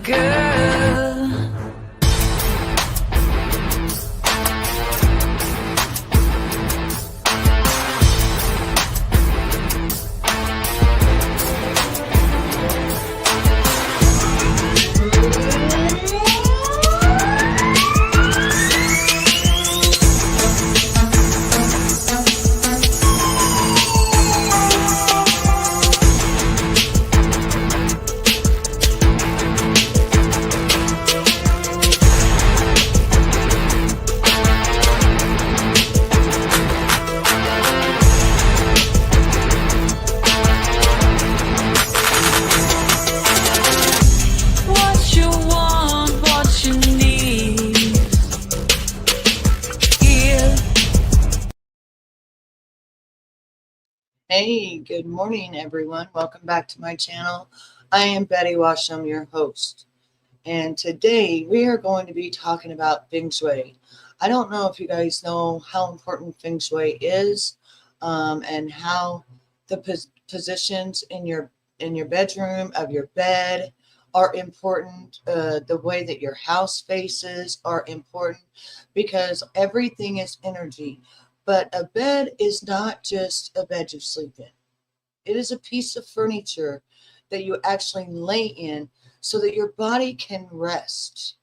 girl. What you want, what you need. Yeah. Hey, good morning, everyone. Welcome back to my channel. I am Betty Washam, your host. And today we are going to be talking about feng shui. I don't know if you guys know how important feng shui is, and how the positions in your bedroom of your bed are important. The way that your house faces are important because everything is energy. But a bed is not just a bed you sleep in. It is a piece of furniture that you actually lay in so that your body can rest.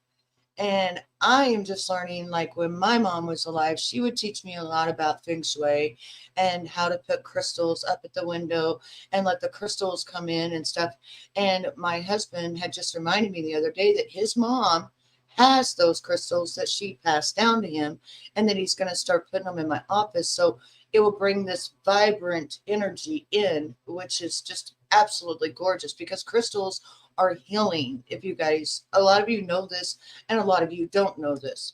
And I am just learning, like when my mom was alive, she would teach me a lot about feng shui and how to put crystals up at the window and let the crystals come in and stuff. And my husband had just reminded me the other day that his mom has those crystals that she passed down to him and that he's going to start putting them in my office. So it will bring this vibrant energy in, which is just absolutely gorgeous because crystals are healing. If you guys, a lot of you know this, and a lot of you don't know this.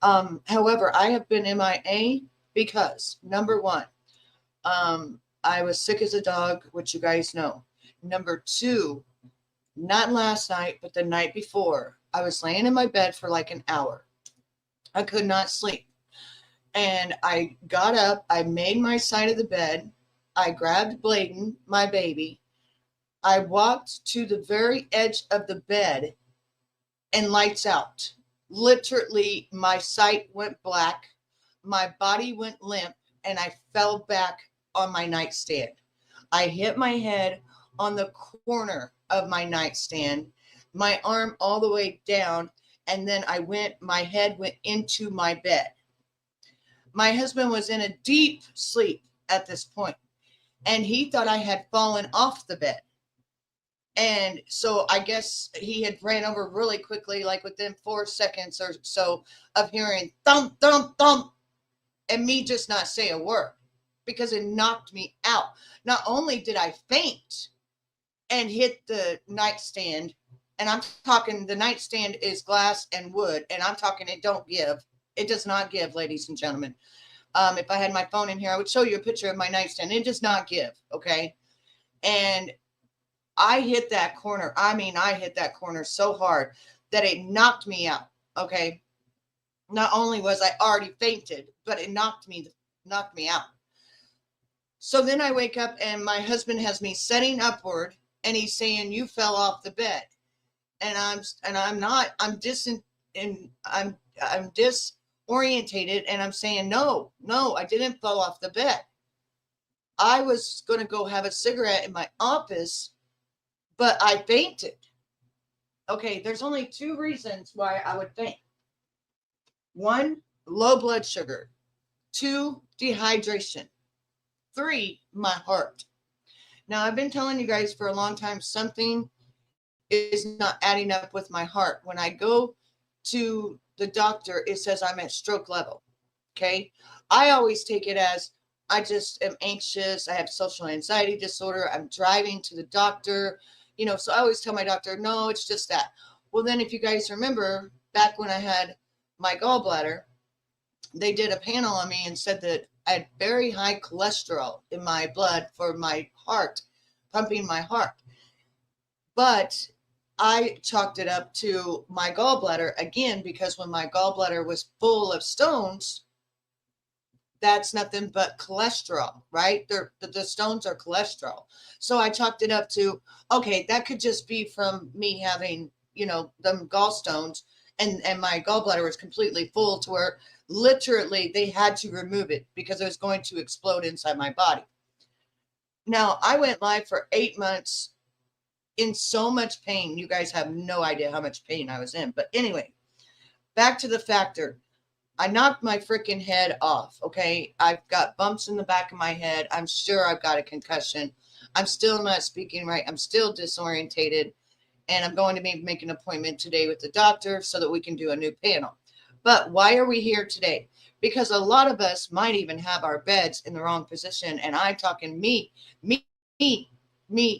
However, I have been MIA because number one, I was sick as a dog, which you guys know. Number two, not last night, but the night before, I was laying in my bed for like an hour. I could not sleep. And I got up, I made my side of the bed, I grabbed Bladen, my baby, I walked to the very edge of the bed and lights out. Literally, my sight went black, my body went limp, and I fell back on my nightstand. I hit my head on the corner of my nightstand, my arm all the way down, and then my head went into my bed. My husband was in a deep sleep at this point, and he thought I had fallen off the bed. And so I guess he had ran over really quickly, like within 4 seconds or so of hearing thump, thump, thump, and me just not say a word because it knocked me out. Not only did I faint and hit the nightstand, and I'm talking the nightstand is glass and wood, and I'm talking it don't give. It does not give, ladies and gentlemen. If I had my phone in here, I would show you a picture of my nightstand. It does not give, okay? And I hit that corner. I mean, I hit that corner so hard that it knocked me out. Okay. Not only was I already fainted, but it knocked me out. So then I wake up and my husband has me setting upward and he's saying, "You fell off the bed." I'm not, I'm disorientated and I'm saying, no, I didn't fall off the bed. I was going to go have a cigarette in my office, but I fainted. Okay, there's only two reasons why I would faint. One, low blood sugar. Two, dehydration. Three, my heart. Now, I've been telling you guys for a long time something is not adding up with my heart. When I go to the doctor, it says I'm at stroke level. Okay, I always take it as I just am anxious. I have social anxiety disorder. I'm driving to the doctor, so I always tell my doctor, no, it's just that. Well, then if you guys remember back when I had my gallbladder, they did a panel on me and said that I had very high cholesterol in my blood for my heart, pumping my heart. But I chalked it up to my gallbladder again, because when my gallbladder was full of stones, that's nothing but cholesterol, right? The stones are cholesterol. So I chalked it up to, okay, that could just be from me having, them gallstones, and my gallbladder was completely full to where literally they had to remove it because it was going to explode inside my body. Now, I went live for 8 months in so much pain. You guys have no idea how much pain I was in. But anyway, back to the factor. I knocked my freaking head off. Okay. I've got bumps in the back of my head. I'm sure I've got a concussion. I'm still not speaking right. I'm still disorientated. And I'm going to be making an appointment today with the doctor so that we can do a new panel. But why are we here today? Because a lot of us might even have our beds in the wrong position. And I'm talking me, me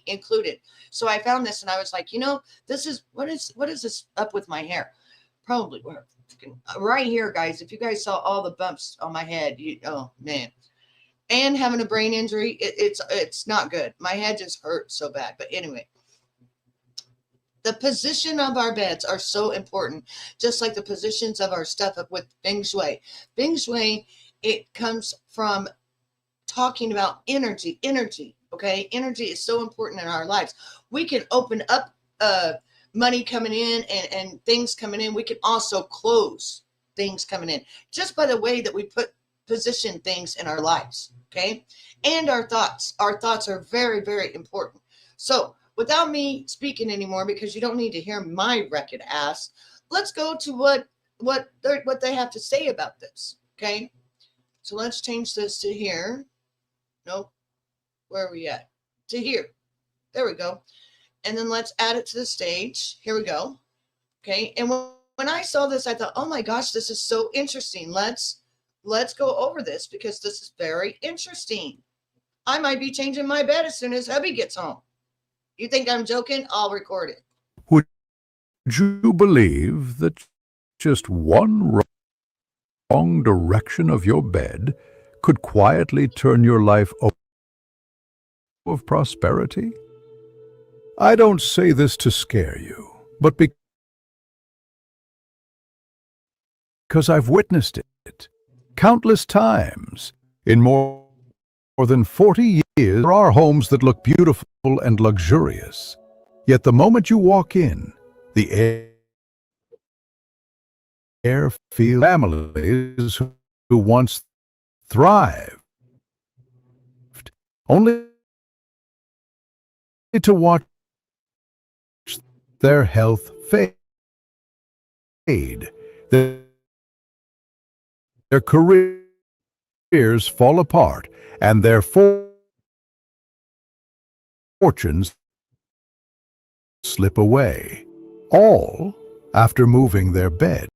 included. So I found this and I was like, this is what is this up with my hair? Probably right here, guys. If you guys saw all the bumps on my head, oh man. And having a brain injury, it's not good. My head just hurts so bad. But anyway, the position of our beds are so important, just like the positions of our stuff with feng shui. Feng shui, it comes from talking about energy. Okay, energy is so important in our lives. We can open up money coming in and things coming in. We can also close things coming in just by the way that we position things in our lives. Okay, and our thoughts. Our thoughts are very, very important. So without me speaking anymore, because you don't need to hear my wrecked ass, let's go to what they have to say about this. Okay, so let's change this to here. Nope. Where are we at? To here. There we go. And then let's add it to the stage. Here we go. Okay. And when I saw this, I thought, oh my gosh, this is so interesting. Let's go over this because this is very interesting. I might be changing my bed as soon as hubby gets home. You think I'm joking? I'll record it. Would you believe that just one wrong direction of your bed could quietly turn your life of prosperity? I don't say this to scare you, but because I've witnessed it countless times. In more than 40 years, there are homes that look beautiful and luxurious. Yet the moment you walk in, the air feels families who once thrived, only to watch their health fade, their careers fall apart, and their fortunes slip away, all after moving their bed.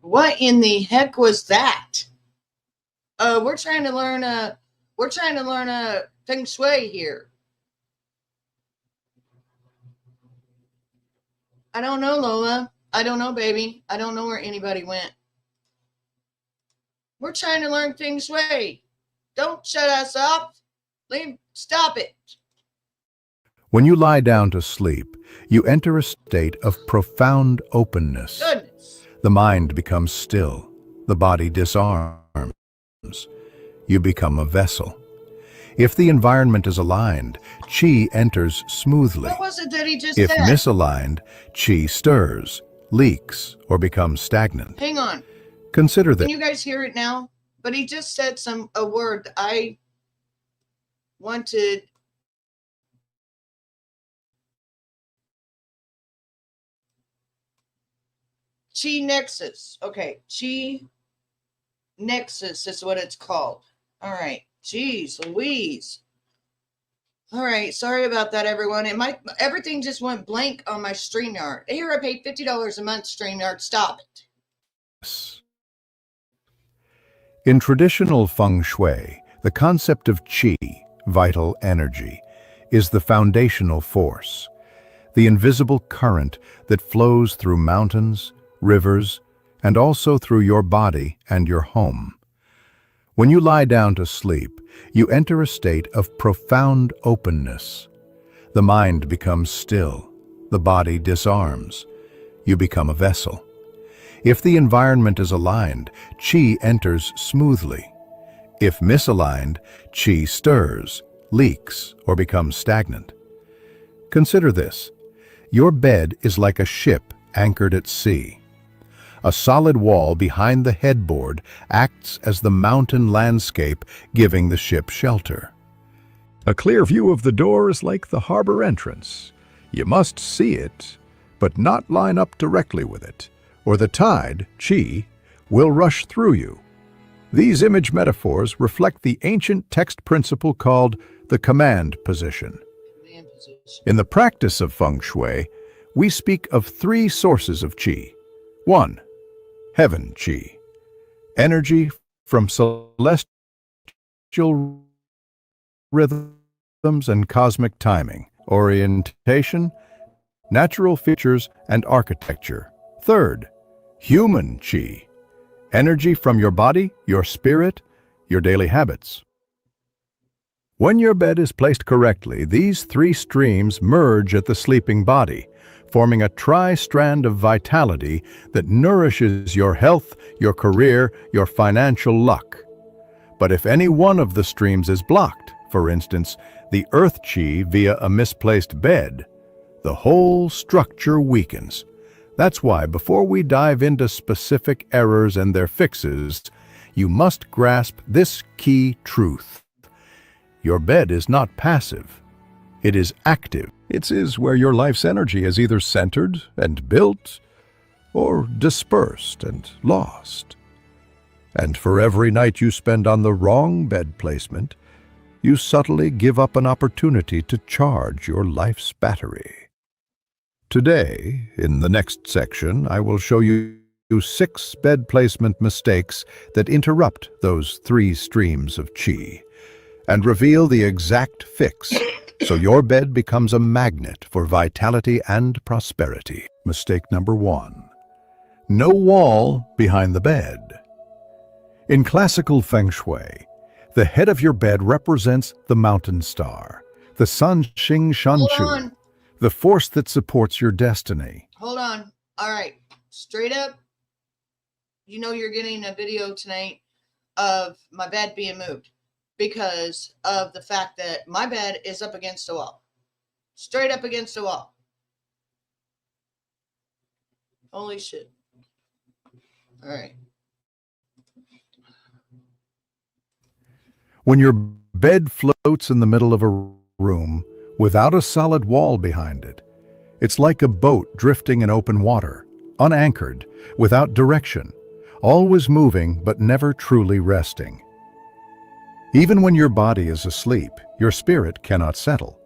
What in the heck was that? We're trying to learn feng shui here. I don't know, Lola. I don't know, baby. I don't know where anybody went. We're trying to learn feng shui. Don't shut us up. Stop it. When you lie down to sleep, you enter a state of profound openness. Goodness. The mind becomes still. The body disarms. You become a vessel. If the environment is aligned, qi enters smoothly. What was it that he just If said? misaligned, qi stirs, leaks, or becomes stagnant. Hang on. Consider Can this. you guys hear it now? But he just said a word that I wanted. Chi Nexus. Okay, Chi Nexus is what it's called. All right. Jeez Louise. All right, sorry about that, everyone. Everything just went blank on my StreamYard. Here, I paid $50 a month, StreamYard. Stop it. In traditional feng shui, the concept of qi, vital energy, is the foundational force, the invisible current that flows through mountains, rivers, and also through your body and your home. When you lie down to sleep, you enter a state of profound openness. The mind becomes still. The body disarms. You become a vessel. If the environment is aligned, qi enters smoothly. If misaligned, qi stirs, leaks, or becomes stagnant. Consider this. Your bed is like a ship anchored at sea. A solid wall behind the headboard acts as the mountain landscape, giving the ship shelter. A clear view of the door is like the harbor entrance. You must see it, but not line up directly with it, or the tide, qi, will rush through you. These image metaphors reflect the ancient text principle called the command position. In the practice of feng shui, we speak of three sources of qi. 1. Heaven qi, energy from celestial rhythms and cosmic timing, orientation, natural features, and architecture. 3rd, human qi, energy from your body, your spirit, your daily habits. When your bed is placed correctly, these three streams merge at the sleeping body, forming a tri-strand of vitality that nourishes your health, your career, your financial luck. But if any one of the streams is blocked, for instance, the earth qi via a misplaced bed, the whole structure weakens. That's why before we dive into specific errors and their fixes, you must grasp this key truth. Your bed is not passive. It is active. It is where your life's energy is either centered and built or dispersed and lost. And for every night you spend on the wrong bed placement, you subtly give up an opportunity to charge your life's battery. Today, in the next section, I will show you 6 bed placement mistakes that interrupt those 3 streams of qi and reveal the exact fix so your bed becomes a magnet for vitality and prosperity. Mistake number 1. No wall behind the bed. In classical feng shui, the head of your bed represents the mountain star, the sun Xing Hold Shanchu, on. the force that supports your destiny. Hold on. All right. Straight up, you know you're getting a video tonight of my bed being moved because of the fact that my bed is up against a wall. Straight up against a wall. Holy shit. All right. When your bed floats in the middle of a room without a solid wall behind it, it's like a boat drifting in open water, unanchored, without direction, always moving but never truly resting. Even when your body is asleep, your spirit cannot settle.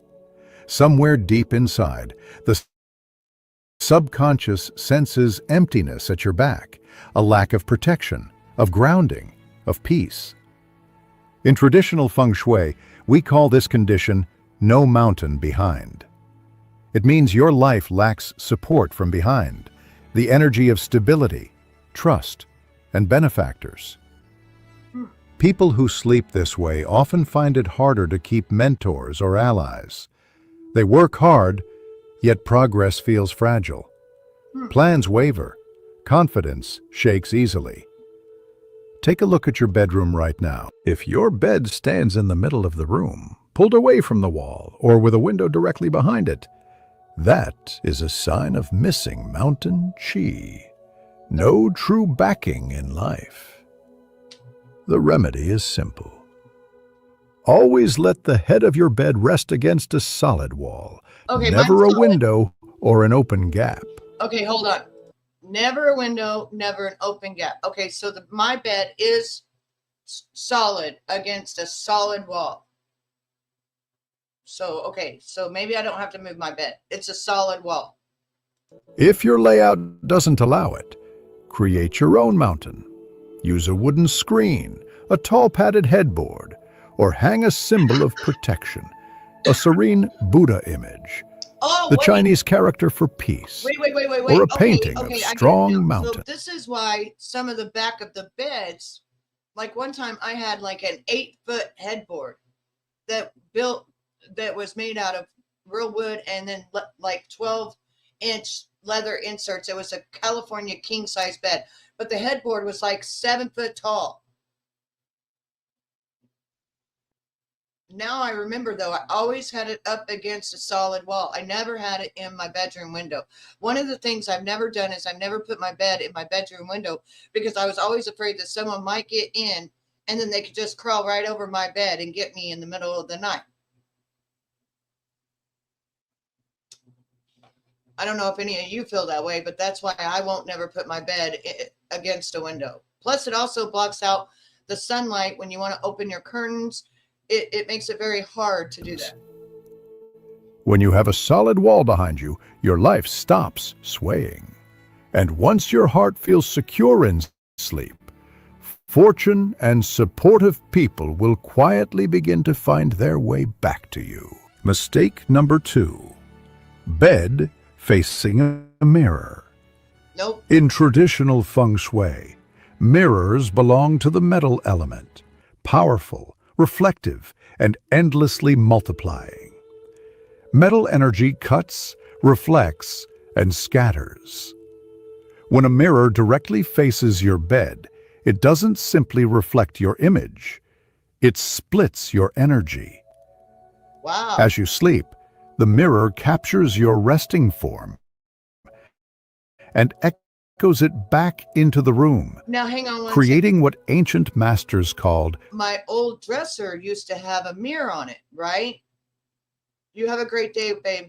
Somewhere deep inside, the subconscious senses emptiness at your back, a lack of protection, of grounding, of peace. In traditional feng shui, we call this condition no mountain behind. It means your life lacks support from behind, the energy of stability, trust, and benefactors. People who sleep this way often find it harder to keep mentors or allies. They work hard, yet progress feels fragile. Plans waver, confidence shakes easily. Take a look at your bedroom right now. If your bed stands in the middle of the room, pulled away from the wall, or with a window directly behind it, that is a sign of missing mountain chi. No true backing in life. The remedy is simple. Always let the head of your bed rest against a solid wall, Okay, never a mine's solid. window or an open gap. Okay, hold on. Never a window, never an open gap. Okay, so my bed is solid against a solid wall. So, okay, so maybe I don't have to move my bed. It's a solid wall. If your layout doesn't allow it, create your own mountain. Use a wooden screen, a tall padded headboard, or hang a symbol of protection, a serene Buddha image, Oh, the wait. Chinese character for peace, Wait. or a painting of I get it strong now. mountain. So this is why some of the back of the beds, like one time I had like an 8-foot headboard that was made out of real wood and then like 12-inch leather inserts. It was a California king size bed, but the headboard was like 7 foot tall. Now I remember, though, I always had it up against a solid wall. I never had it in my bedroom window. One of the things I've never done is I've never put my bed in my bedroom window because I was always afraid that someone might get in and then they could just crawl right over my bed and get me in the middle of the night. I don't know if any of you feel that way, but that's why I won't never put my bed against a window. Plus, it also blocks out the sunlight when you want to open your curtains. It makes it very hard to do that. When you have a solid wall behind you, your life stops swaying. And once your heart feels secure in sleep, fortune and supportive people will quietly begin to find their way back to you. Mistake number 2. Bed facing a mirror. Nope. In traditional feng shui, mirrors belong to the metal element, powerful, reflective, and endlessly multiplying. Metal energy cuts, reflects, and scatters. When a mirror directly faces your bed, it doesn't simply reflect your image, it splits your energy. Wow. As you sleep, the mirror captures your resting form and echoes it back into the room, Now, hang on one creating what ancient masters called my old dresser used to have a mirror on it, right? You have a great day, babe.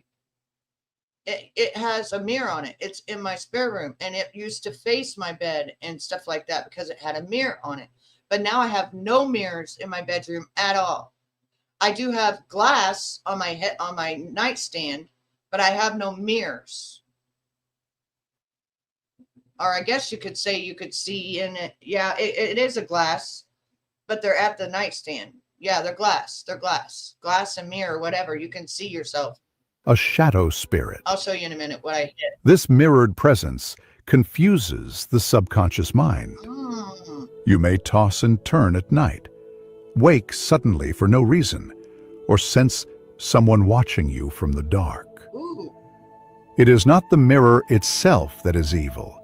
It has a mirror on it. It's in my spare room, and it used to face my bed and stuff like that because it had a mirror on it. But now I have no mirrors in my bedroom at all. I do have glass on my head on my nightstand, but I have no mirrors. Or I guess you could say you could see in it. Yeah, it is a glass, but they're at the nightstand. Yeah, they're glass. They're glass. Glass and mirror, whatever. You can see yourself. a shadow spirit. I'll show you in a minute what I did. This mirrored presence confuses the subconscious mind. You may toss and turn at night, wake suddenly for no reason, or sense someone watching you from the dark. Ooh. It is not the mirror itself that is evil.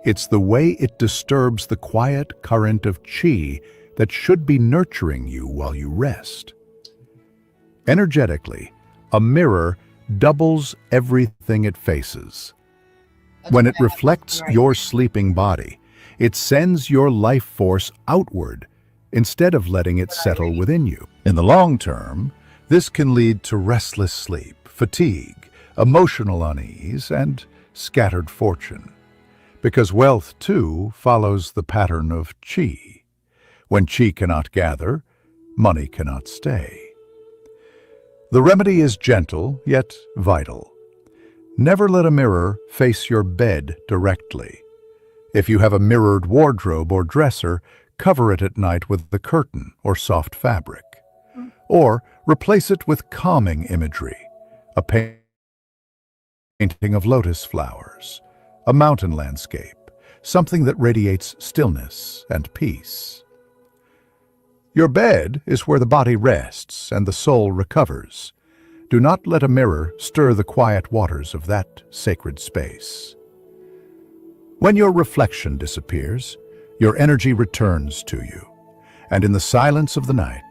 It's the way it disturbs the quiet current of chi that should be nurturing you while you rest. Energetically, a mirror doubles everything it faces. When it reflects your sleeping body, it sends your life force outward instead of letting it settle within you. In the long term, this can lead to restless sleep, fatigue, emotional unease, and scattered fortune. Because wealth, too, follows the pattern of chi. When chi cannot gather, money cannot stay. The remedy is gentle, yet vital. Never let a mirror face your bed directly. If you have a mirrored wardrobe or dresser, cover it at night with the curtain or soft fabric. Or replace it with calming imagery, a painting of lotus flowers, a mountain landscape, something that radiates stillness and peace. Your bed is where the body rests and the soul recovers. Do not let a mirror stir the quiet waters of that sacred space. When your reflection disappears, your energy returns to you, and in the silence of the night,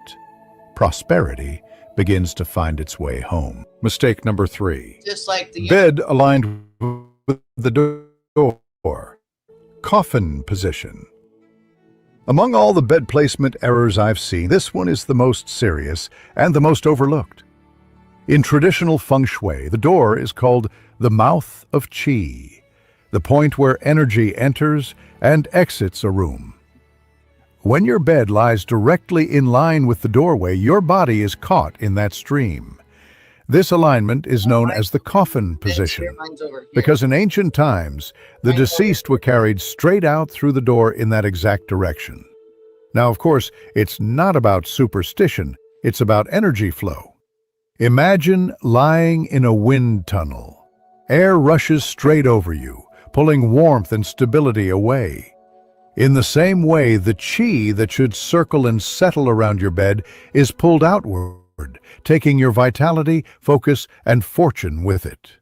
prosperity begins to find its way home. Mistake number 3. Just like the Bed aligned with the door. Coffin position. Among all the bed placement errors I've seen, this one is the most serious and the most overlooked. In traditional feng shui, the door is called the mouth of qi, the point where energy enters and exits a room. When your bed lies directly in line with the doorway, your body is caught in that stream. This alignment is known as the coffin position, because in ancient times, the deceased were carried straight out through the door in that exact direction. Now, of course, it's not about superstition, it's about energy flow. Imagine lying in a wind tunnel. Air rushes straight over you, pulling warmth and stability away. In the same way, the qi that should circle and settle around your bed is pulled outward, taking your vitality, focus, and fortune with it.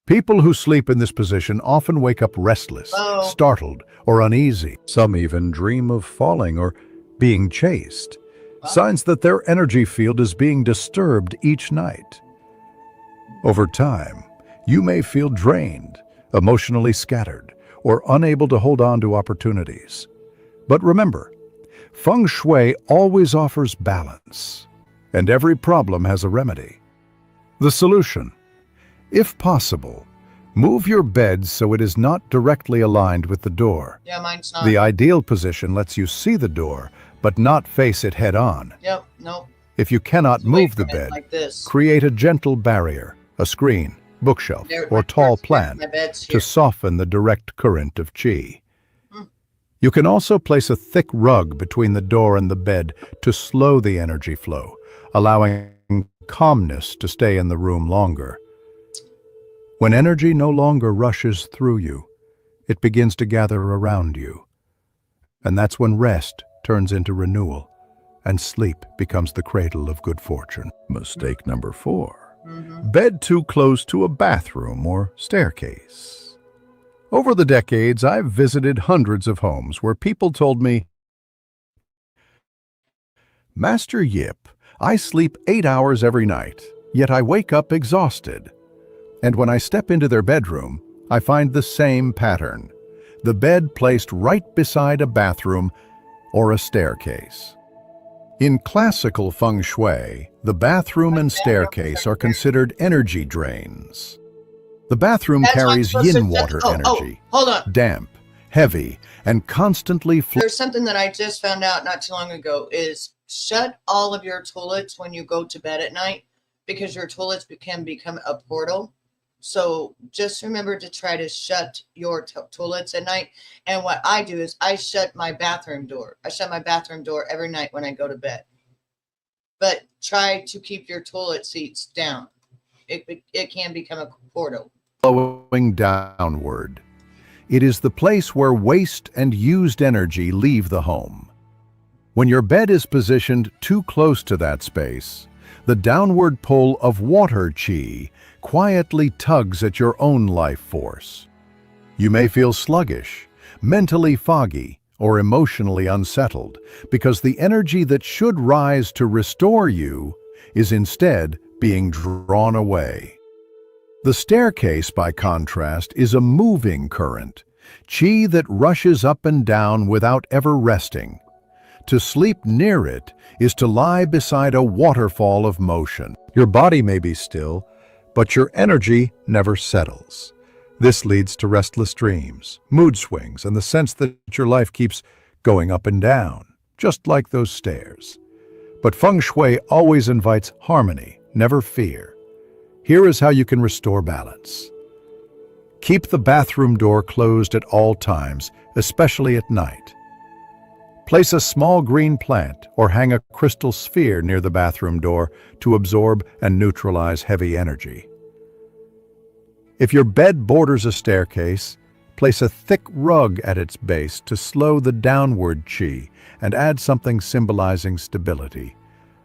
People who sleep in this position often wake up restless, startled, or uneasy. Some even dream of falling or being chased, signs that their energy field is being disturbed each night. Over time, you may feel drained, emotionally scattered, or unable to hold on to opportunities. But remember, feng shui always offers balance, and every problem has a remedy. The solution: if possible, move your bed so it is not directly aligned with the door. Yeah, mine's not. The ideal position lets you see the door, but not face it head-on. Yep, nope. If you cannot move the bed, like this. create a gentle barrier, a screen, bookshelf, or tall plant to soften the direct current of qi. You can also place a thick rug between the door and the bed to slow the energy flow, allowing calmness to stay in the room longer. When energy no longer rushes through you, it begins to gather around you. And that's when rest turns into renewal, and sleep becomes the cradle of good fortune. Mistake number 4. Bed too close to a bathroom or staircase. Over the decades, I've visited hundreds of homes where people told me, "Master Yip, I sleep 8 hours every night, yet I wake up exhausted." And when I step into their bedroom, I find the same pattern: the bed placed right beside a bathroom or a staircase. In classical feng shui, the bathroom and staircase are considered energy drains. The bathroom carries yin water energy, Hold on. damp, heavy, and constantly There's something that I just found out not too long ago is shut all of your toilets when you go to bed at night, because your toilets can become a portal. So just remember to try to shut your toilets at night. And what I do is I shut my bathroom door. I shut my bathroom door every night when I go to bed. But try to keep your toilet seats down. It can become a portal. flowing downward. It is the place where waste and used energy leave the home. When your bed is positioned too close to that space, the downward pull of water qi quietly tugs at your own life force. You may feel sluggish, mentally foggy, or emotionally unsettled because the energy that should rise to restore you is instead being drawn away. The staircase, by contrast, is a moving current, qi that rushes up and down without ever resting. To sleep near it is to lie beside a waterfall of motion. Your body may be still, but your energy never settles. This leads to restless dreams, mood swings, and the sense that your life keeps going up and down, just like those stairs. But feng shui always invites harmony, never fear. Here is how you can restore balance. Keep the bathroom door closed at all times, especially at night. Place a small green plant or hang a crystal sphere near the bathroom door to absorb and neutralize heavy energy. If your bed borders a staircase, place a thick rug at its base to slow the downward chi and add something symbolizing stability,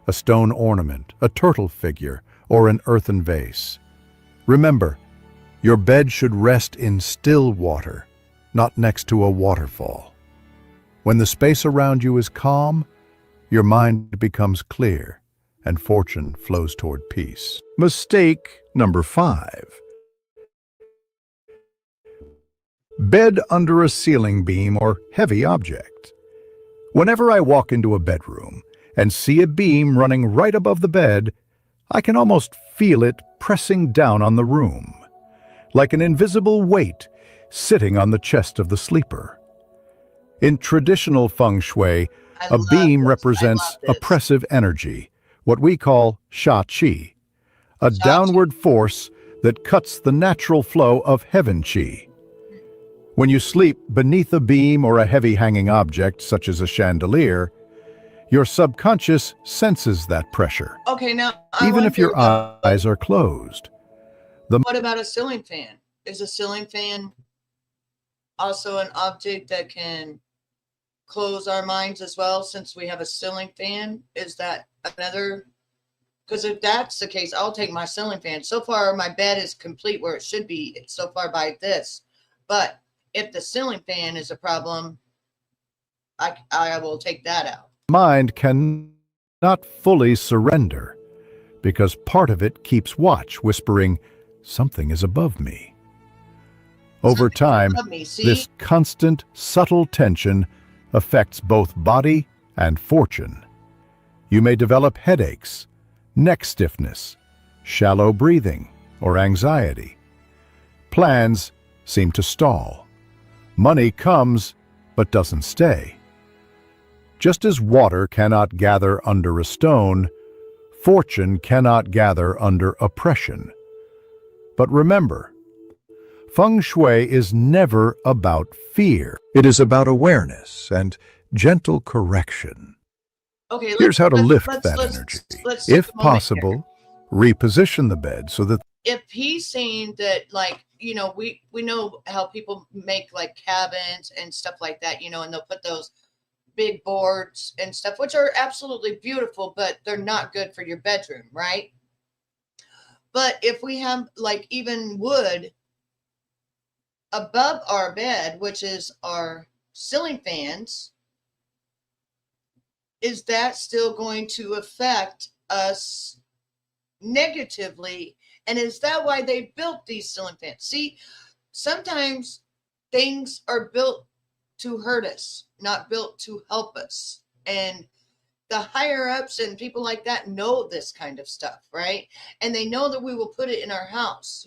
a stone ornament, a turtle figure, or an earthen vase. Remember, your bed should rest in still water, not next to a waterfall. When the space around you is calm, your mind becomes clear and fortune flows toward peace. Mistake number 5. Bed under a ceiling beam or heavy object. Whenever I walk into a bedroom and see a beam running right above the bed, I can almost feel it pressing down on the room, like an invisible weight sitting on the chest of the sleeper. In traditional feng shui, a beam represents oppressive energy, what we call sha qi, a downward force that cuts the natural flow of heaven qi. When you sleep beneath a beam or a heavy hanging object, such as a chandelier, your subconscious senses that pressure, Okay, now even if your eyes are closed. what about a ceiling fan? Is a ceiling fan also an object that can close our minds as well, since we have a ceiling fan? Is that another? Because if that's the case, I'll take my ceiling fan. So far, my bed is complete where it should be so far by this. But if the ceiling fan is a problem, I will take that out. Mind cannot fully surrender because part of it keeps watch, whispering, "Something is above me." Over time, this constant, subtle tension affects both body and fortune. You may develop headaches, neck stiffness, shallow breathing, or anxiety. Plans seem to stall. Money comes, but doesn't stay. Just as water cannot gather under a stone, fortune cannot gather under oppression. But remember, feng shui is never about fear. It is about awareness and gentle correction. Okay, Here's how to lift that energy. Let's take If a moment possible, reposition the bed so that here. If he's saying that, like, we know how people make like cabins and stuff like that, and they'll put those big boards and stuff, which are absolutely beautiful, but they're not good for your bedroom, right? But if we have like even wood above our bed, which is our ceiling fans, is that still going to affect us negatively? And is that why they built these ceiling fans? See, sometimes things are built to hurt us, not built to help us. And the higher ups and people like that know this kind of stuff, right? And they know that we will put it in our house,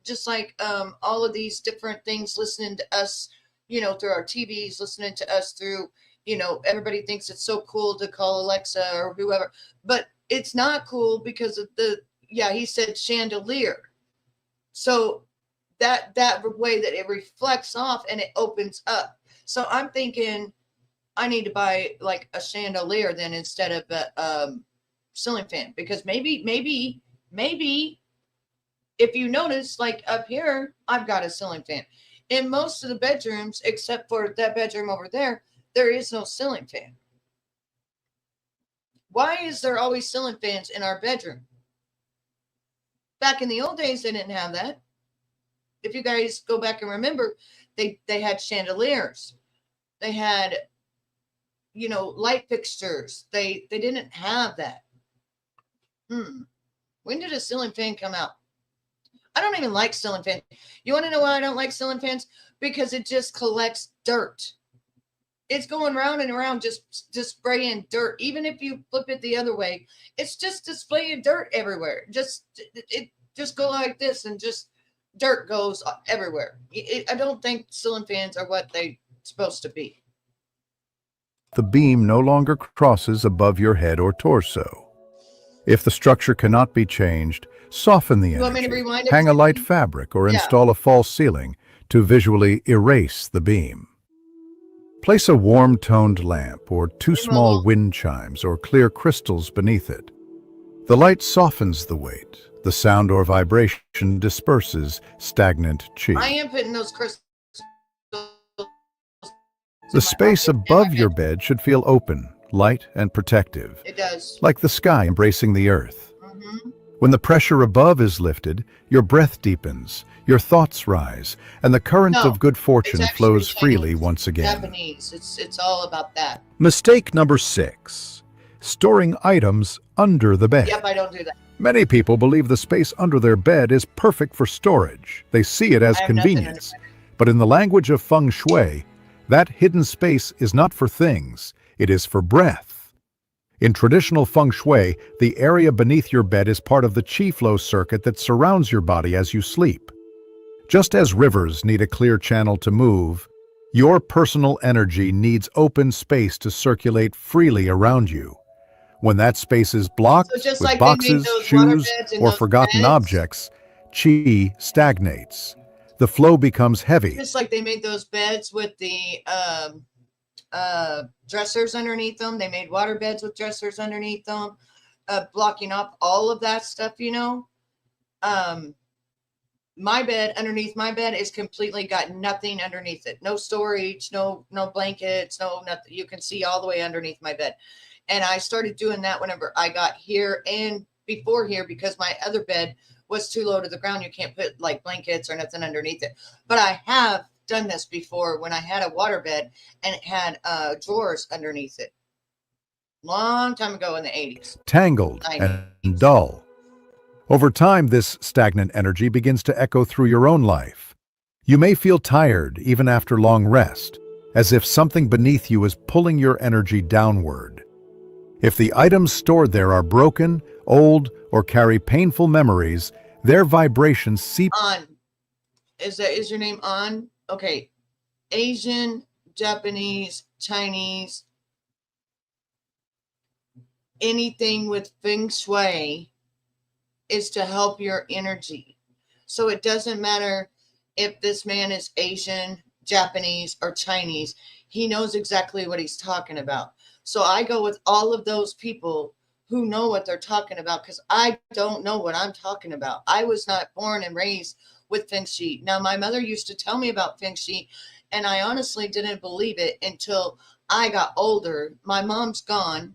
just like all of these different things, listening to us, through our TVs, listening to us through, everybody thinks it's so cool to call Alexa or whoever, but it's not cool because of he said chandelier. So that way that it reflects off and it opens up. So I'm thinking I need to buy like a chandelier then instead of a ceiling fan, because maybe if you notice, like up here, I've got a ceiling fan. In most of the bedrooms, except for that bedroom over there, there is no ceiling fan. Why is there always ceiling fans in our bedroom? Back in the old days, they didn't have that. If you guys go back and remember, they had chandeliers. They had, light fixtures. They didn't have that. When did a ceiling fan come out? I don't even like ceiling fans. You want to know why I don't like ceiling fans? Because it just collects dirt. It's going round and around, just spraying dirt. Even if you flip it the other way, it's just displaying dirt everywhere. It just go like this, and just dirt goes everywhere. I don't think ceiling fans are what they're supposed to be. the beam no longer crosses above your head or torso. If the structure cannot be changed, soften the You want me to energy, rewind it? hang a light fabric, or Yeah. install a false ceiling to visually erase the beam. Place a warm-toned lamp or two small wind chimes or clear crystals beneath it. The light softens the weight. The sound or vibration disperses stagnant I chi. am putting those crystals. The space above your bed should feel open, light, and protective, It does. like the sky embracing the earth. Mm-hmm. When the pressure above is lifted, your breath deepens, your thoughts rise, and the current No, of good fortune it's actually flows freely Chinese, once again. Japanese. It's all about that. Mistake number 6. Storing items under the bed. Yep, I don't do that. Many people believe the space under their bed is perfect for storage. They see it as I have nothing under convenience. my bed. But in the language of feng shui, that hidden space is not for things, it is for breath. In traditional feng shui, the area beneath your bed is part of the qi flow circuit that surrounds your body as you sleep. Just as rivers need a clear channel to move, your personal energy needs open space to circulate freely around you. When that space is blocked So just with like they made boxes, those shoes, waterbeds and or those forgotten beds. objects, qi stagnates. The flow becomes heavy. Just like they made those beds with the dressers underneath them. They made water beds with dressers underneath them, blocking off all of that stuff, you know. My bed, underneath my bed, is completely got nothing underneath it. No storage, no blankets, no nothing. You can see all the way underneath my bed. And I started doing that whenever I got here and before here, because my other bed was too low to the ground. You can't put like blankets or nothing underneath it. But I have done this before when I had a water bed and it had drawers underneath it. Long time ago in the 80s. Tangled and dull. Over time, this stagnant energy begins to echo through your own life. You may feel tired even after long rest, as if something beneath you is pulling your energy downward. If the items stored there are broken, old, or carry painful memories, their vibrations seep. On. Is your name On? Okay. Asian, Japanese, Chinese, anything with feng shui is to help your energy. So it doesn't matter if this man is Asian, Japanese, or Chinese. He knows exactly what he's talking about. So I go with all of those people who know what they're talking about, because I don't know what I'm talking about. I was not born and raised with feng shui. Now, my mother used to tell me about feng shui, and I honestly didn't believe it until I got older. My mom's gone.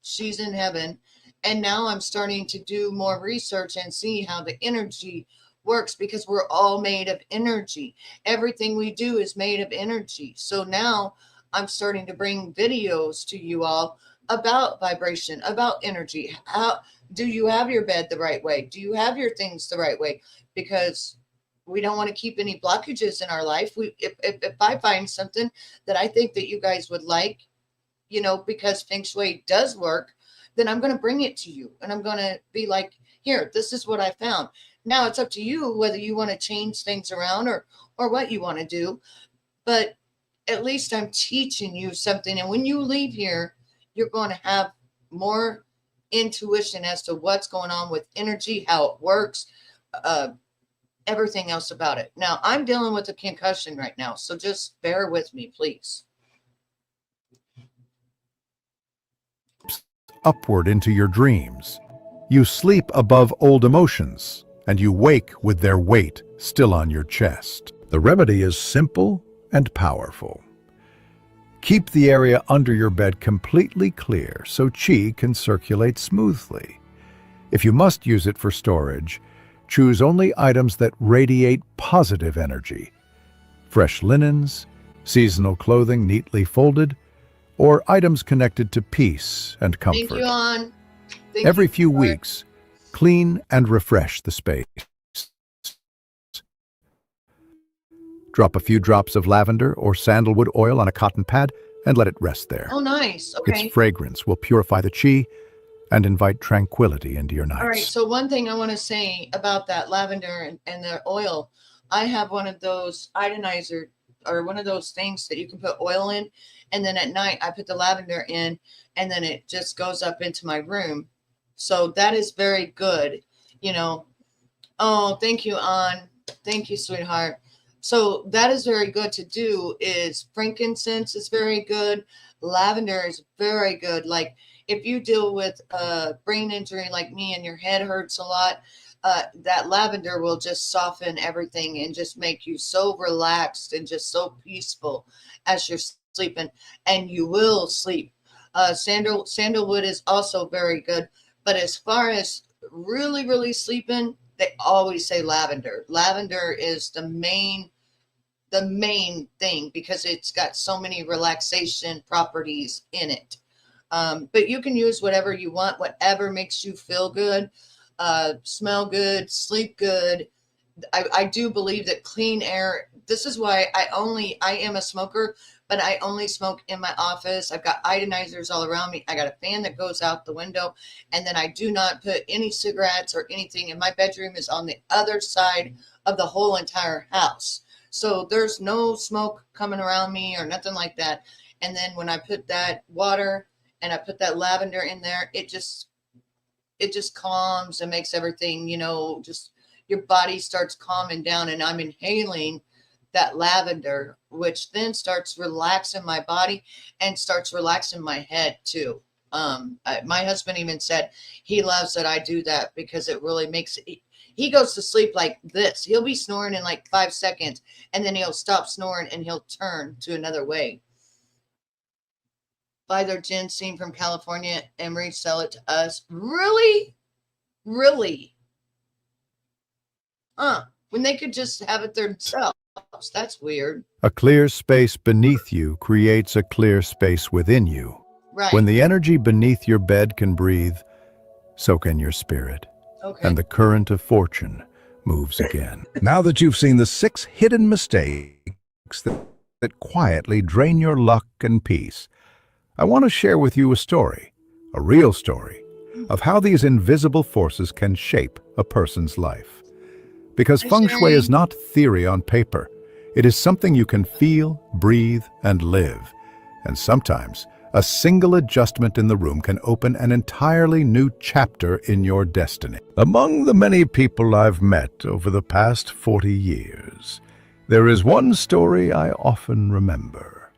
She's in heaven. And now I'm starting to do more research and see how the energy works, because we're all made of energy. Everything we do is made of energy. So now I'm starting to bring videos to you all about vibration, about energy. How do you have your bed the right way? Do you have your things the right way? Because we don't want to keep any blockages in our life. If I find something that I think that you guys would like, you know, because feng shui does work, then I'm going to bring it to you, and I'm going to be like, here, this is what I found. Now it's up to you whether you want to change things around or what you want to do. But at least I'm teaching you something. And when you leave here, you're going to have more intuition as to what's going on with energy, how it works, everything else about it. Now, I'm dealing with a concussion right now, so just bear with me, please. Upward into your dreams. You sleep above old emotions, and you wake with their weight still on your chest. The remedy is simple and powerful. Keep the area under your bed completely clear so qi can circulate smoothly. If you must use it for storage, choose only items that radiate positive energy. Fresh linens, seasonal clothing neatly folded, or items connected to peace and comfort. Thank you, On. Thank Every you few for it. weeks, clean and refresh the space. Drop a few drops of lavender or sandalwood oil on a cotton pad and let it rest there. Oh, nice. Okay. Its fragrance will purify the qi and invite tranquility into your nights. All right. So one thing I want to say about that lavender and the oil, I have one of those itinizer, or one of those things that you can put oil in. And then at night I put the lavender in, and then it just goes up into my room So that is very good, you know. Oh, thank you, An. Thank you, sweetheart. So that is very good to do. Is frankincense is very good. Lavender is very good. Like if you deal with brain injury like me and your head hurts a lot, that lavender will just soften everything and just make you so relaxed and just so peaceful as you're sleeping, and you will sleep. Sandalwood is also very good, but as far as really sleeping, they always say lavender. Lavender is the main thing because it's got so many relaxation properties in it. But you can use whatever you want, whatever makes you feel good, smell good, sleep good. I do believe that clean air, this is why I am a smoker, but I only smoke in my office. I've got ionizers all around me. I got a fan that goes out the window, and then I do not put any cigarettes or anything. And my bedroom is on the other side of the whole entire house. So there's no smoke coming around me or nothing like that. And then when I put that water and I put that lavender in there, it just calms and makes everything, just your body starts calming down. And I'm inhaling that lavender, which then starts relaxing my body and starts relaxing my head too. My husband even said he loves that I do that because it really makes it. He goes to sleep like this. He'll be snoring in like 5 seconds, and then he'll stop snoring and he'll turn to another way. Buy their ginseng from California and resell it to us. Really? Really? When they could just have it themselves. That's weird. A clear space beneath you creates a clear space within you. Right. When the energy beneath your bed can breathe, so can your spirit. Okay. And the current of fortune moves again. Now that you've seen the 6 hidden mistakes that quietly drain your luck and peace, I want to share with you a story, a real story, of how these invisible forces can shape a person's life. Because feng shui is not theory on paper. It is something you can feel, breathe, and live. And sometimes, a single adjustment in the room can open an entirely new chapter in your destiny. Among the many people I've met over the past 40 years, there is one story I often remember.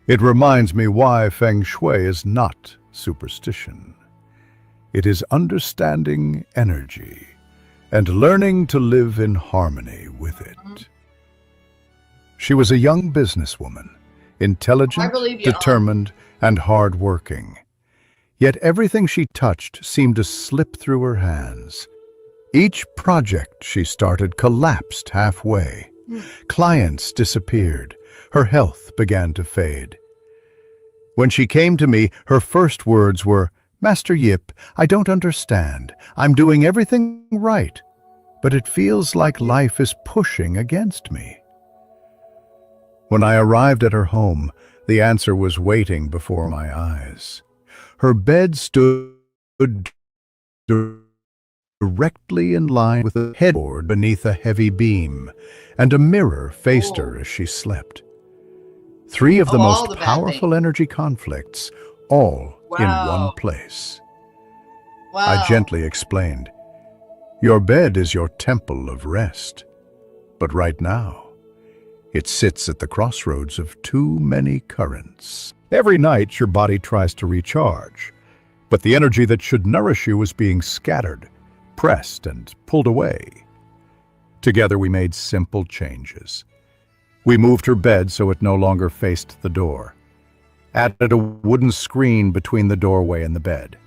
It reminds me why feng shui is not superstition. It is understanding energy and learning to live in harmony with it. She was a young businesswoman, intelligent, determined, and hard-working. Yet everything she touched seemed to slip through her hands. Each project she started collapsed halfway. Clients disappeared. Her health began to fade. When she came to me, her first words were, "Master Yip, I don't understand. I'm doing everything right, but it feels like life is pushing against me." When I arrived at her home, the answer was waiting before my eyes. Her bed stood directly in line with a headboard beneath a heavy beam, and a mirror faced her as she slept. 3 of the most powerful energy conflicts, all in one place. I gently explained, "Your bed is your temple of rest, but right now, it sits at the crossroads of too many currents. Every night your body tries to recharge, but the energy that should nourish you is being scattered, pressed, and pulled away." Together we made simple changes. We moved her bed so it no longer faced the door, added a wooden screen between the doorway and the bed,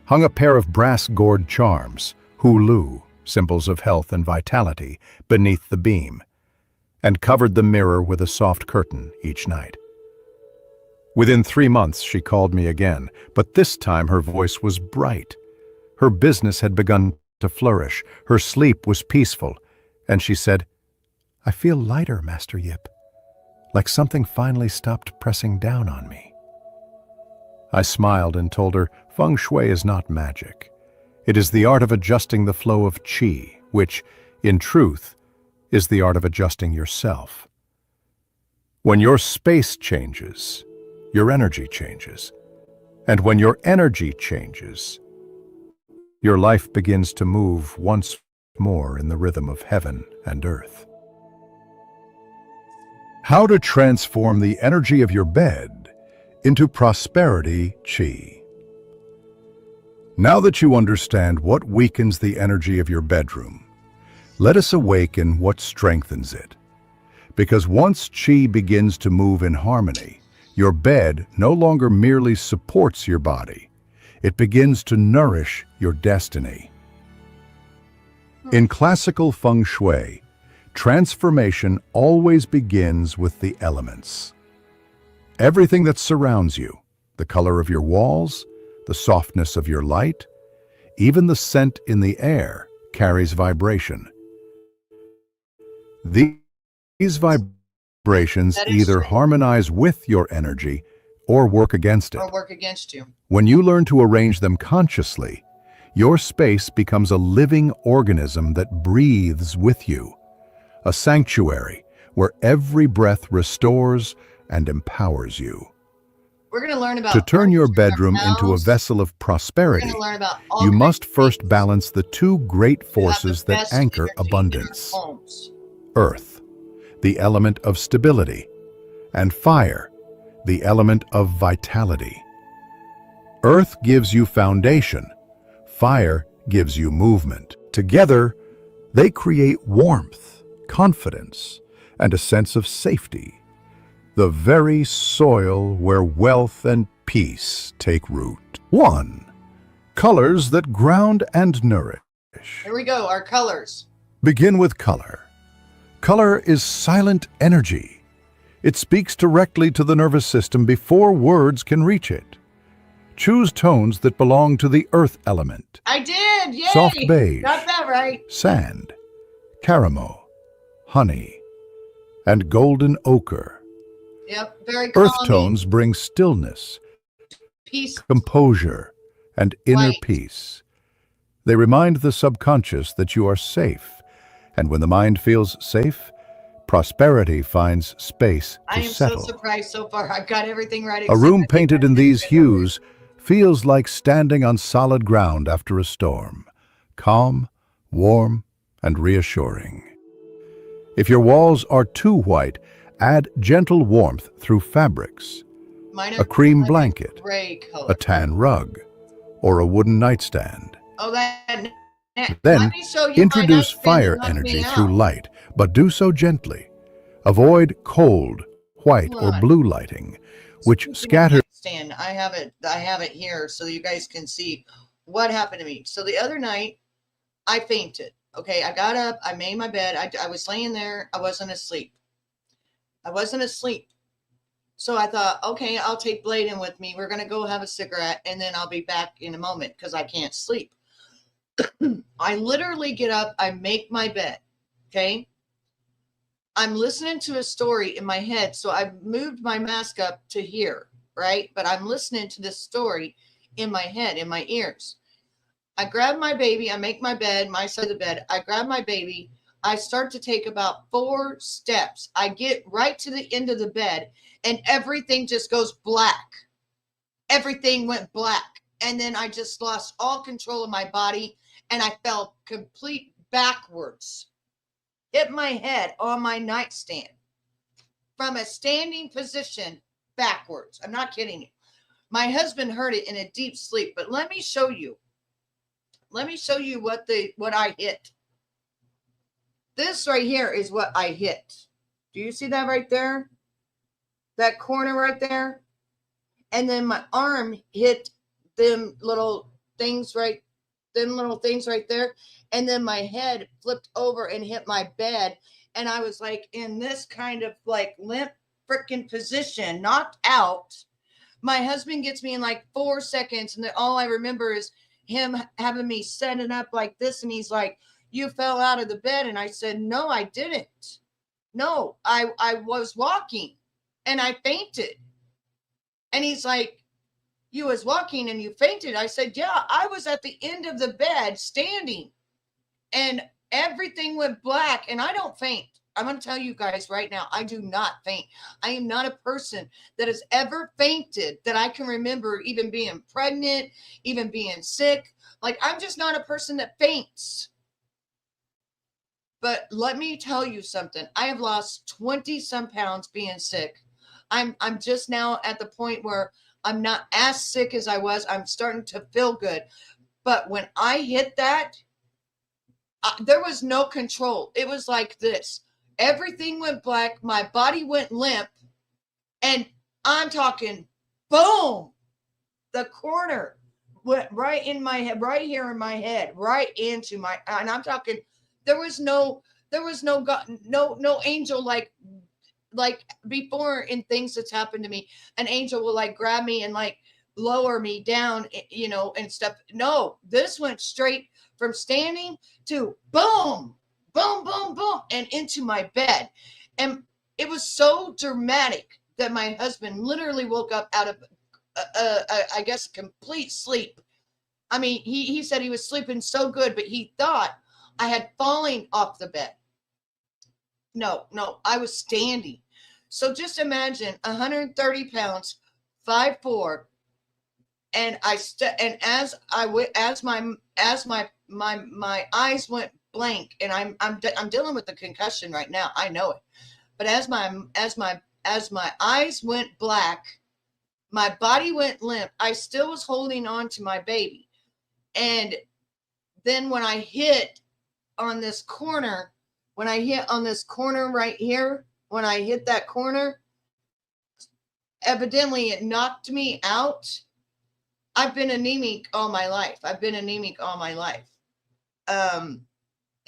hung a pair of brass gourd charms, hulu, symbols of health and vitality, beneath the beam, and covered the mirror with a soft curtain each night. Within 3 months, she called me again, but this time her voice was bright. Her business had begun to flourish, her sleep was peaceful, and she said, "I feel lighter, Master Yip, like something finally stopped pressing down on me." I smiled and told her, feng shui is not magic. It is the art of adjusting the flow of qi, which, in truth, is the art of adjusting yourself. When your space changes, your energy changes. And when your energy changes, Your life begins to move once more in the rhythm of heaven and earth. How to transform the energy of your bed into prosperity chi. Now that you understand what weakens the energy of your bedroom, let us awaken what strengthens it. Because once chi begins to move in harmony, your bed no longer merely supports your body, it begins to nourish your destiny. In classical feng shui, transformation always begins with the elements. Everything that surrounds you, the color of your walls, the softness of your light, even the scent in the air carries vibration. These vibrations That is either true. harmonize with your energy or work against it. Or work against you. When you learn to arrange them consciously, your space becomes a living organism that breathes with you, a sanctuary where every breath restores and empowers you. We're going to learn about To turn your furniture in our bedroom into a house. vessel of We're prosperity, going to learn about all you kinds must of first things balance the two great to have the forces that best anchor energy in abundance: our homes. earth, the element of stability, and fire, the element of vitality. Earth gives you foundation, fire gives you movement. Together, they create warmth, confidence, and a sense of safety, the very soil where wealth and peace take root. 1. Colors that ground and nourish. Here we go, our colors. Begin with color. Color is silent energy. It speaks directly to the nervous system before words can reach it. Choose tones that belong to the earth element: I did! Yay! soft beige, Got that right. sand, caramel, honey, and golden ochre. Yep, very Earth calming. tones bring stillness, Peace. composure, and inner Light. peace. They remind the subconscious that you are safe, and when the mind feels safe, prosperity finds space I to am so settle. surprised so far. I've got everything right. A except room I think painted I in did these get it right. hues feels like standing on solid ground after a storm, calm, warm, and reassuring. If your walls are too white, add gentle warmth through fabrics, Mine a are cream like blanket, gray a color. tan rug, or a wooden nightstand. Oh, that. Let Then, me show you my introduce nightstand fire that knocked me energy out. through light, but do so gently. Avoid cold, white, or Hold on. blue lighting, which Speaking of scatters. nightstand, I have it here so you guys can see what happened to me. So the other night, I fainted. Okay, I got up, I made my bed. I was laying there. I wasn't asleep. So I thought, okay, I'll take Bladen with me. We're going to go have a cigarette and then I'll be back in a moment because I can't sleep. I literally get up, I make my bed. Okay. I'm listening to a story in my head. So I moved my mask up to here, right? But I'm listening to this story in my head, in my ears. I grab my baby, I make my bed, my side of the bed. I grab my baby. I start to take about 4 steps. I get right to the end of the bed and everything just goes black. Everything went black. And then I just lost all control of my body and I fell complete backwards. Hit my head on my nightstand from a standing position backwards. I'm not kidding you. My husband heard it in a deep sleep, but let me show you. Let me show you what I hit. This right here is what I hit. Do you see that right there? That corner right there? And then my arm hit them little things right there. And then my head flipped over and hit my bed. And I was like in this kind of like limp freaking position, knocked out. My husband gets me in like 4 seconds. And then all I remember is him having me setting up like this. And he's like, you fell out of the bed. And I said, no, I didn't. No, I was walking and I fainted. And he's like, you was walking and you fainted. I said, yeah, I was at the end of the bed standing and everything went black and I don't faint. I'm going to tell you guys right now, I do not faint. I am not a person that has ever fainted that I can remember, even being pregnant, even being sick. Like, I'm just not a person that faints. But let me tell you something. I have lost 20 some pounds being sick. I'm just now at the point where I'm not as sick as I was. I'm starting to feel good. But when I hit that, there was no control. It was like this. Everything went black. My body went limp. And I'm talking, boom, the corner went right in my head, right here in my head, right into my, and I'm talking, there was no God, no angel like before in things that's happened to me. An angel will like grab me and like lower me down, and stuff. No, this went straight from standing to boom, boom, boom, boom, and into my bed. And it was so dramatic that my husband literally woke up out of, I guess, complete sleep. I mean, he said he was sleeping so good, but he thought I had fallen off the bed. No, I was standing. So just imagine 130 pounds, 5'4", and my eyes went blank, and I'm dealing with the concussion right now. I know it, but as my eyes went black, my body went limp. I still was holding on to my baby, and then when I hit on this corner, right here, when I hit that corner, evidently it knocked me out. I've been anemic all my life.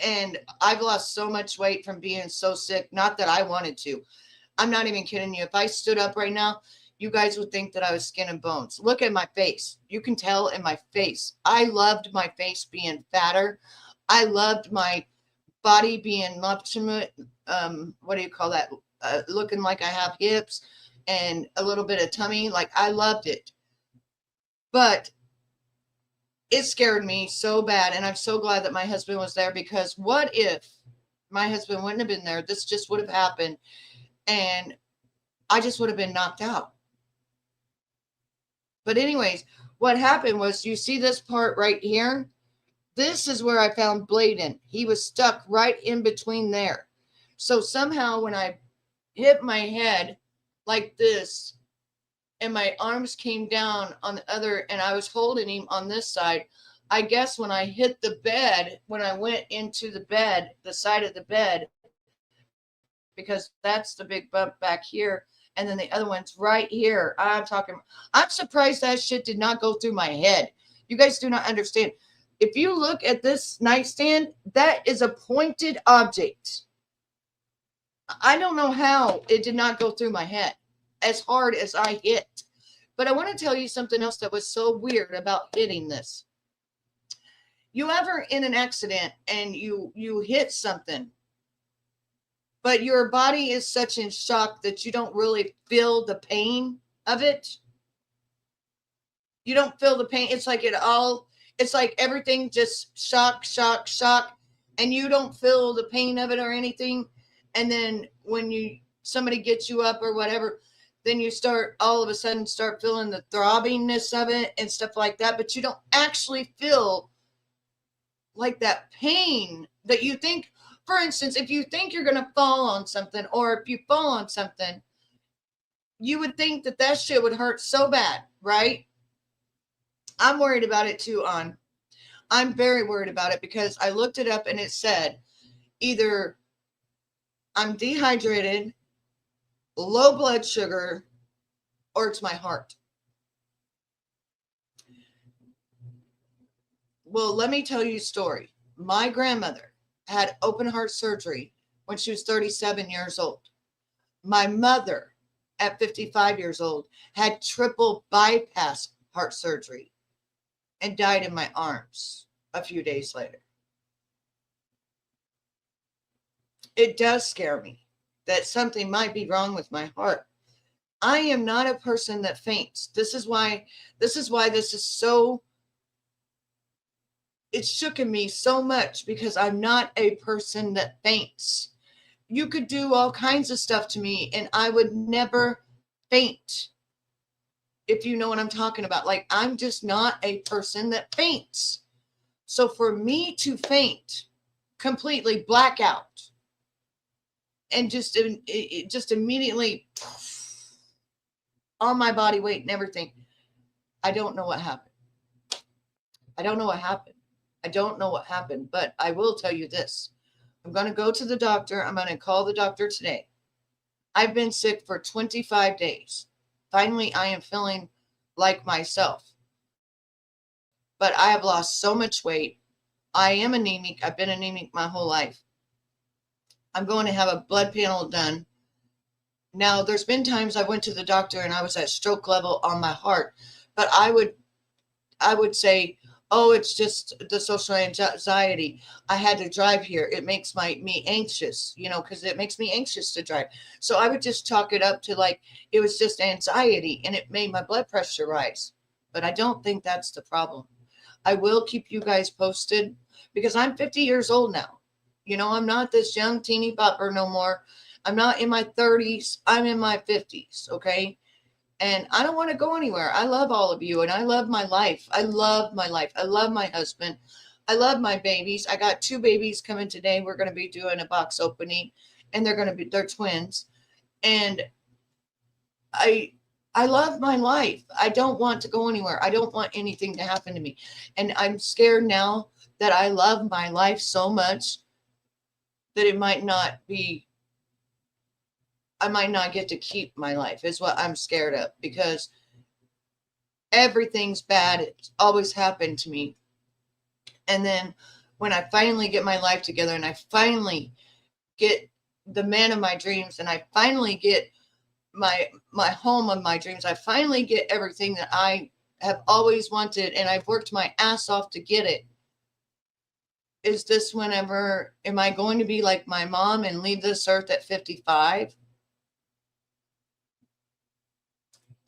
And I've lost so much weight from being so sick. Not that I wanted to. I'm not even kidding you. If I stood up right now, you guys would think that I was skin and bones. Look at my face. You can tell in my face. I loved my face being fatter. I loved my body being what do you call that? Looking like I have hips and a little bit of tummy. Like, I loved it. But it scared me so bad. And I'm so glad that my husband was there, because what if my husband wouldn't have been there? This just would have happened. And I just would have been knocked out. But anyways, what happened was, you see this part right here? This is where I found Bladen. He was stuck right in between there. So somehow when I hit my head like this, and my arms came down on the other, and I was holding him on this side, I guess when I hit the bed, when I went into the bed, the side of the bed, because that's the big bump back here, and then the other one's right here. I'm surprised that shit did not go through my head. You guys do not understand. If you look at this nightstand, that is a pointed object. I don't know how it did not go through my head as hard as I hit. But I want to tell you something else that was so weird about hitting this. You ever in an accident and you hit something, but your body is such in shock that you don't really feel the pain of it? You don't feel the pain. It's like everything just shock, and you don't feel the pain of it or anything. And then when somebody gets you up or whatever, then you all of a sudden start feeling the throbbingness of it and stuff like that. But you don't actually feel like that pain that you think. For instance, if you think you're going to fall on something, or if you fall on something, you would think that shit would hurt so bad, right? I'm worried about it too, I'm very worried about it, because I looked it up and it said either I'm dehydrated, low blood sugar, or it's my heart. Well, let me tell you a story. My grandmother had open heart surgery when she was 37 years old. My mother, at 55 years old, had triple bypass heart surgery and died in my arms a few days later. It does scare me that something might be wrong with my heart. I am not a person that faints. This is why this is so, it's shooken me so much, because I'm not a person that faints. You could do all kinds of stuff to me and I would never faint. If you know what I'm talking about. Like, I'm just not a person that faints. So for me to faint, completely black out, and just immediately on my body weight and everything, I don't know what happened. I don't know what happened. I don't know what happened, but I will tell you this. I'm going to go to the doctor. I'm going to call the doctor today. I've been sick for 25 days. Finally, I am feeling like myself. But I have lost so much weight. I am anemic. I've been anemic my whole life. I'm going to have a blood panel done. Now, there's been times I went to the doctor and I was at stroke level on my heart, but I would say, oh, it's just the social anxiety. I had to drive here. It makes me anxious, because it makes me anxious to drive. So I would just chalk it up to like, it was just anxiety and it made my blood pressure rise. But I don't think that's the problem. I will keep you guys posted because I'm 50 years old now. I'm not this young teeny bopper no more. I'm not in my 30s. I'm in my 50s. Okay. And I don't want to go anywhere. I love all of you and I love my life. I love my life. I love my husband. I love my babies. I got 2 babies coming today. We're going to be doing a box opening and they're twins. And I love my life. I don't want to go anywhere. I don't want anything to happen to me. And I'm scared now that I love my life so much that I might not get to keep my life is what I'm scared of, because everything's bad. It's always happened to me. And then when I finally get my life together and I finally get the man of my dreams and I finally get my home of my dreams, I finally get everything that I have always wanted and I've worked my ass off to get it. Is this whenever, am I going to be like my mom and leave this earth at 55?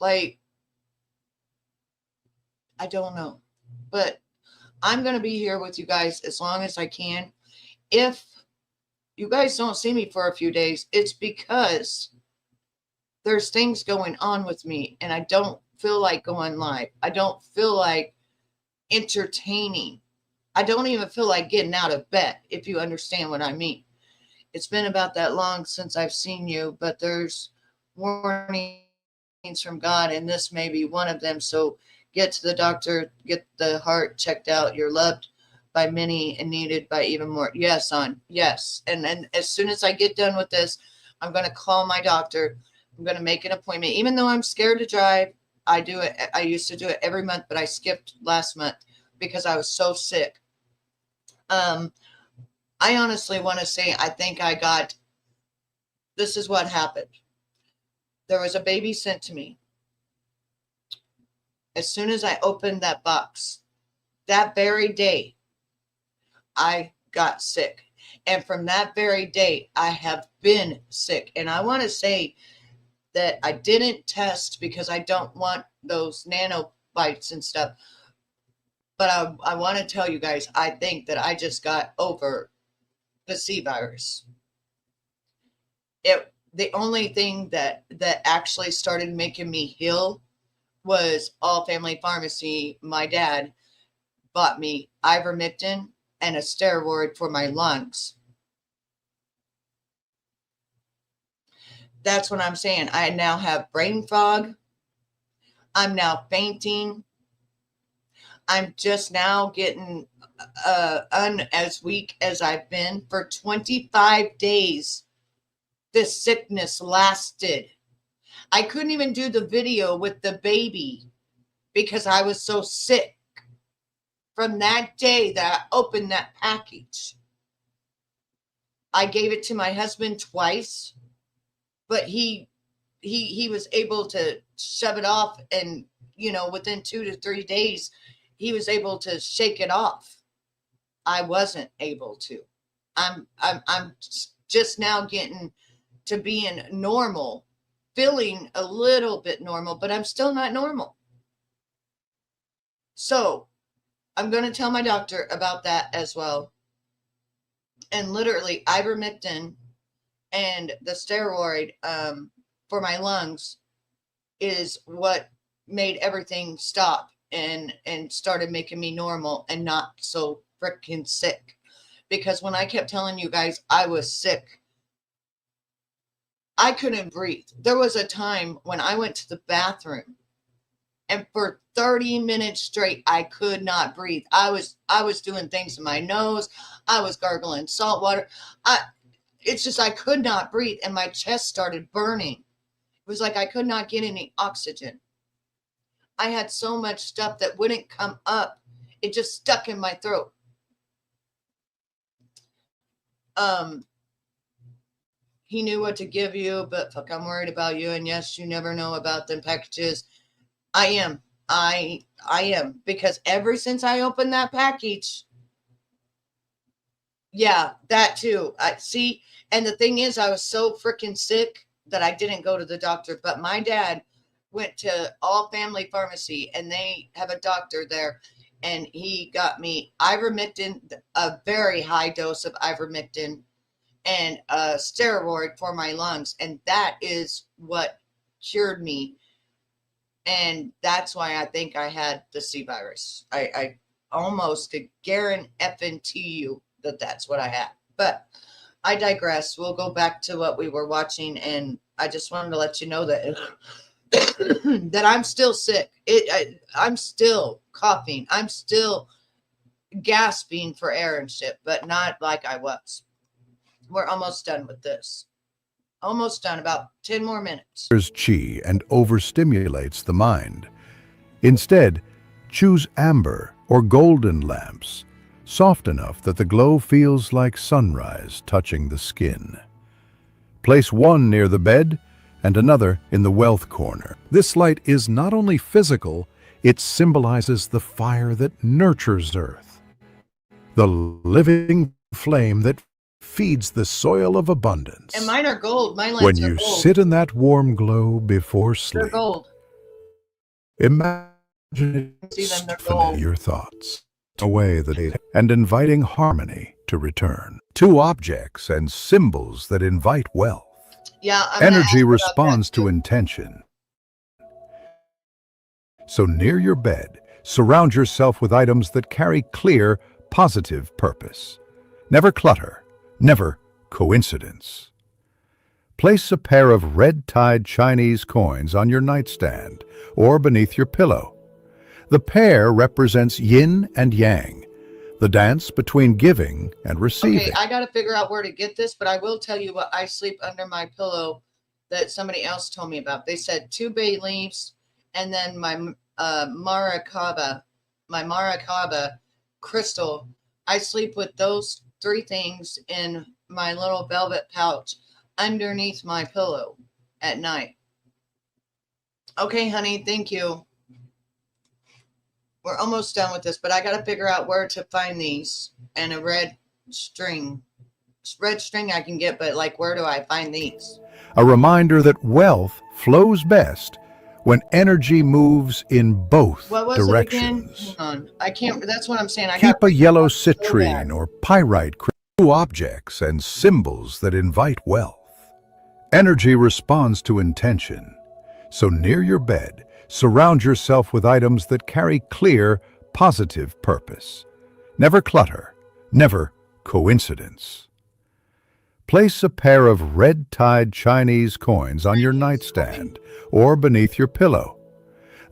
Like, I don't know, but I'm going to be here with you guys as long as I can. If you guys don't see me for a few days, it's because there's things going on with me and I don't feel like going live. I don't feel like entertaining. I don't even feel like getting out of bed, if you understand what I mean. It's been about that long since I've seen you, but there's warnings from God, and this may be one of them. So get to the doctor, get the heart checked out. You're loved by many and needed by even more. Yes, son. Yes. And as soon as I get done with this, I'm going to call my doctor. I'm going to make an appointment. Even though I'm scared to drive, I do it. I used to do it every month, but I skipped last month because I was so sick. I honestly want to say, I think this is what happened. There was a baby sent to me. As soon as I opened that box, that very day, I got sick. And from that very day, I have been sick. And I want to say that I didn't test because I don't want those nanobites and stuff. But I want to tell you guys, I think that I just got over the C virus. The only thing that actually started making me heal was All Family Pharmacy. My dad bought me ivermectin and a steroid for my lungs. That's what I'm saying. I now have brain fog. I'm now fainting. I'm just now getting as weak as I've been for 25 days. This sickness lasted. I couldn't even do the video with the baby because I was so sick. From that day that I opened that package, I gave it to my husband twice, but he was able to shove it off, and within 2 to 3 days, he was able to shake it off. I wasn't able to. I'm just now getting to being normal, feeling a little bit normal, but I'm still not normal. So I'm going to tell my doctor about that as well. And literally ivermectin and the steroid for my lungs is what made everything stop and started making me normal and not so freaking sick. Because when I kept telling you guys I was sick, I couldn't breathe. There was a time when I went to the bathroom and for 30 minutes straight, I could not breathe. I was doing things in my nose. I was gargling salt water. It's just I could not breathe, and my chest started burning. It was like I could not get any oxygen. I had so much stuff that wouldn't come up. It just stuck in my throat. He knew what to give you, but fuck, I'm worried about you. And yes, you never know about them packages. I am. I am. Because ever since I opened that package, yeah, that too. I see. And the thing is, I was so freaking sick that I didn't go to the doctor. But my dad went to All Family Pharmacy, and they have a doctor there. And he got me ivermectin, a very high dose of ivermectin, and a steroid for my lungs. And that is what cured me. And that's why I think I had the C virus. I almost could guarantee you that that's what I had. But I digress. We'll go back to what we were watching. And I just wanted to let you know that that I'm still sick. I'm still coughing. I'm still gasping for air and shit, but not like I was. We're almost done with this. Almost done. About 10 more minutes. Qi and overstimulates the mind. Instead, choose amber or golden lamps, soft enough that the glow feels like sunrise touching the skin. Place one near the bed and another in the wealth corner. This light is not only physical, it symbolizes the fire that nurtures earth, the living flame that feeds the soil of abundance. And mine are gold. My lamps When are you gold. sit in that warm glow before They're sleep, gold. imagine See them, they're your thoughts away the day and inviting harmony to return. Two objects and symbols that invite wealth. Yeah, I'm gonna ask Energy about responds that too. to intention. So near your bed, surround yourself with items that carry clear, positive purpose. Never clutter, never coincidence. Place a pair of red-tied Chinese coins on your nightstand or beneath your pillow. The pair represents yin and yang, the dance between giving and receiving. Okay, I got to figure out where to get this, but I will tell you what I sleep under my pillow that somebody else told me about. They said 2 bay leaves and then my maracaba crystal. I sleep with those 3 things in my little velvet pouch underneath my pillow at night. Okay, honey, thank you. We're almost done with this, but I got to figure out where to find these and a red string. Red string I can get, but like, where do I find these? A reminder that wealth flows best when energy moves in both What was directions. it again? Hang on. I can't, that's what I'm saying. I Keep got a yellow so bad. citrine or pyrite crystal, objects and symbols that invite wealth. Energy responds to intention. So near your bed, surround yourself with items that carry clear, positive purpose. Never clutter, never coincidence. Place a pair of red-tied Chinese coins on your nightstand or beneath your pillow.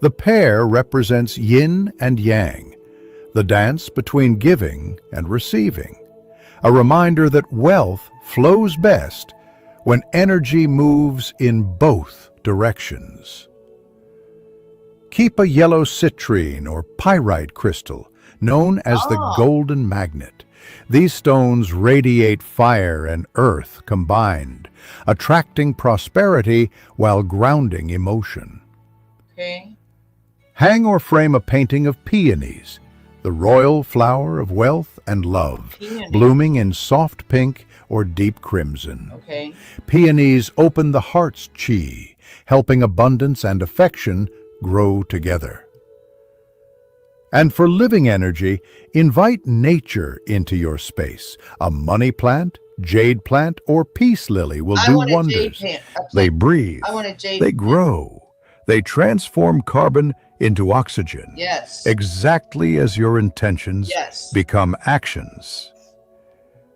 The pair represents yin and yang, the dance between giving and receiving. A reminder that wealth flows best when energy moves in both directions. Keep a yellow citrine or pyrite crystal, known as the golden magnet. These stones radiate fire and earth combined, attracting prosperity while grounding emotion. Okay. Hang or frame a painting of peonies, the royal flower of wealth and love, Peony. blooming in soft pink or deep crimson. Okay. Peonies open the heart's qi, helping abundance and affection grow together. And for living energy, invite nature into your space. A money plant, jade plant, or peace lily will I do want a jade wonders. plant. They breathe, I want a jade they plant. grow, They transform carbon into oxygen, Yes. exactly as your intentions Yes. become actions.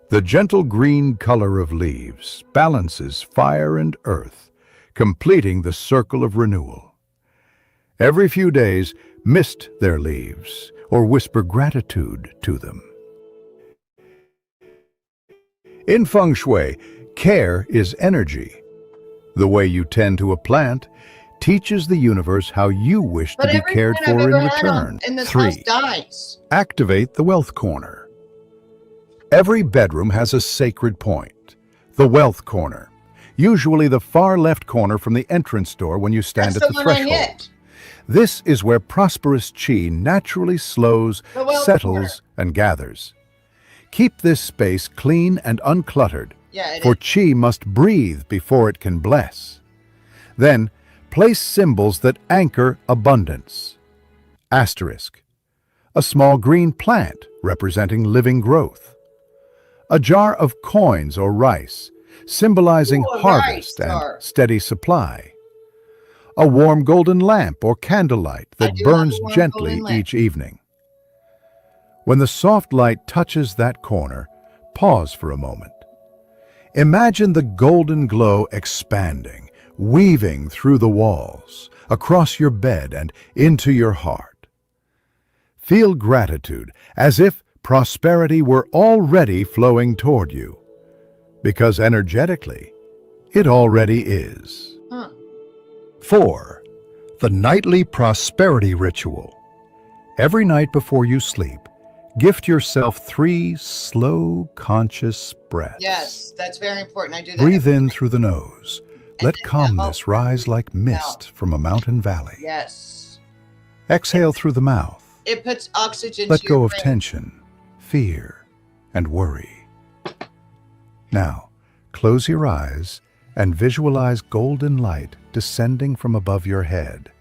The gentle green color of leaves balances fire and earth, completing the circle of renewal. Every few days, mist their leaves or whisper gratitude to them. In feng shui, care is energy. The way you tend to a plant teaches the universe how you wish But to be every cared plant I've for in ever had return. in this house 3. dies. Activate the wealth corner. Every bedroom has a sacred point, the wealth corner, usually the far left corner from the entrance door when you stand That's at the the one I threshold. hit. This is where prosperous chi naturally slows, The wealth settles, and gathers. Keep this space clean and uncluttered, Yeah, it for is. chi must breathe before it can bless. Then, place symbols that anchor abundance. Asterisk. A small green plant representing living growth. A jar of coins or rice, symbolizing Ooh, a harvest rice and jar. steady supply. A warm golden lamp or candlelight I that do have a burns warm gently golden lamp. each evening. When the soft light touches that corner, pause for a moment. Imagine the golden glow expanding, weaving through the walls, across your bed and into your heart. Feel gratitude as if prosperity were already flowing toward you, because energetically, it already is. Huh. 4. The nightly prosperity ritual. Every night before you sleep, gift yourself 3 slow, conscious breaths. Yes, that's very important. I do that. Breathe in through the nose. Let then calmness out rise like through the mist mouth. from a mountain valley. Yes. Exhale through the mouth. It puts oxygen Let to your go of brain. tension, fear, and worry. Now, close your eyes and visualize golden light descending from above your head,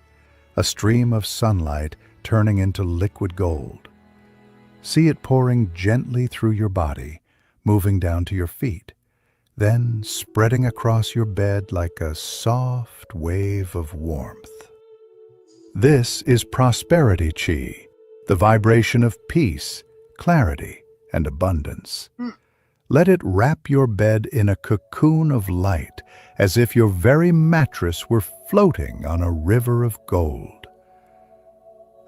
a stream of sunlight turning into liquid gold. See it pouring gently through your body, moving down to your feet, then spreading across your bed like a soft wave of warmth. This is prosperity chi, the vibration of peace, clarity, and abundance. Let it wrap your bed in a cocoon of light, as if your very mattress were floating on a river of gold.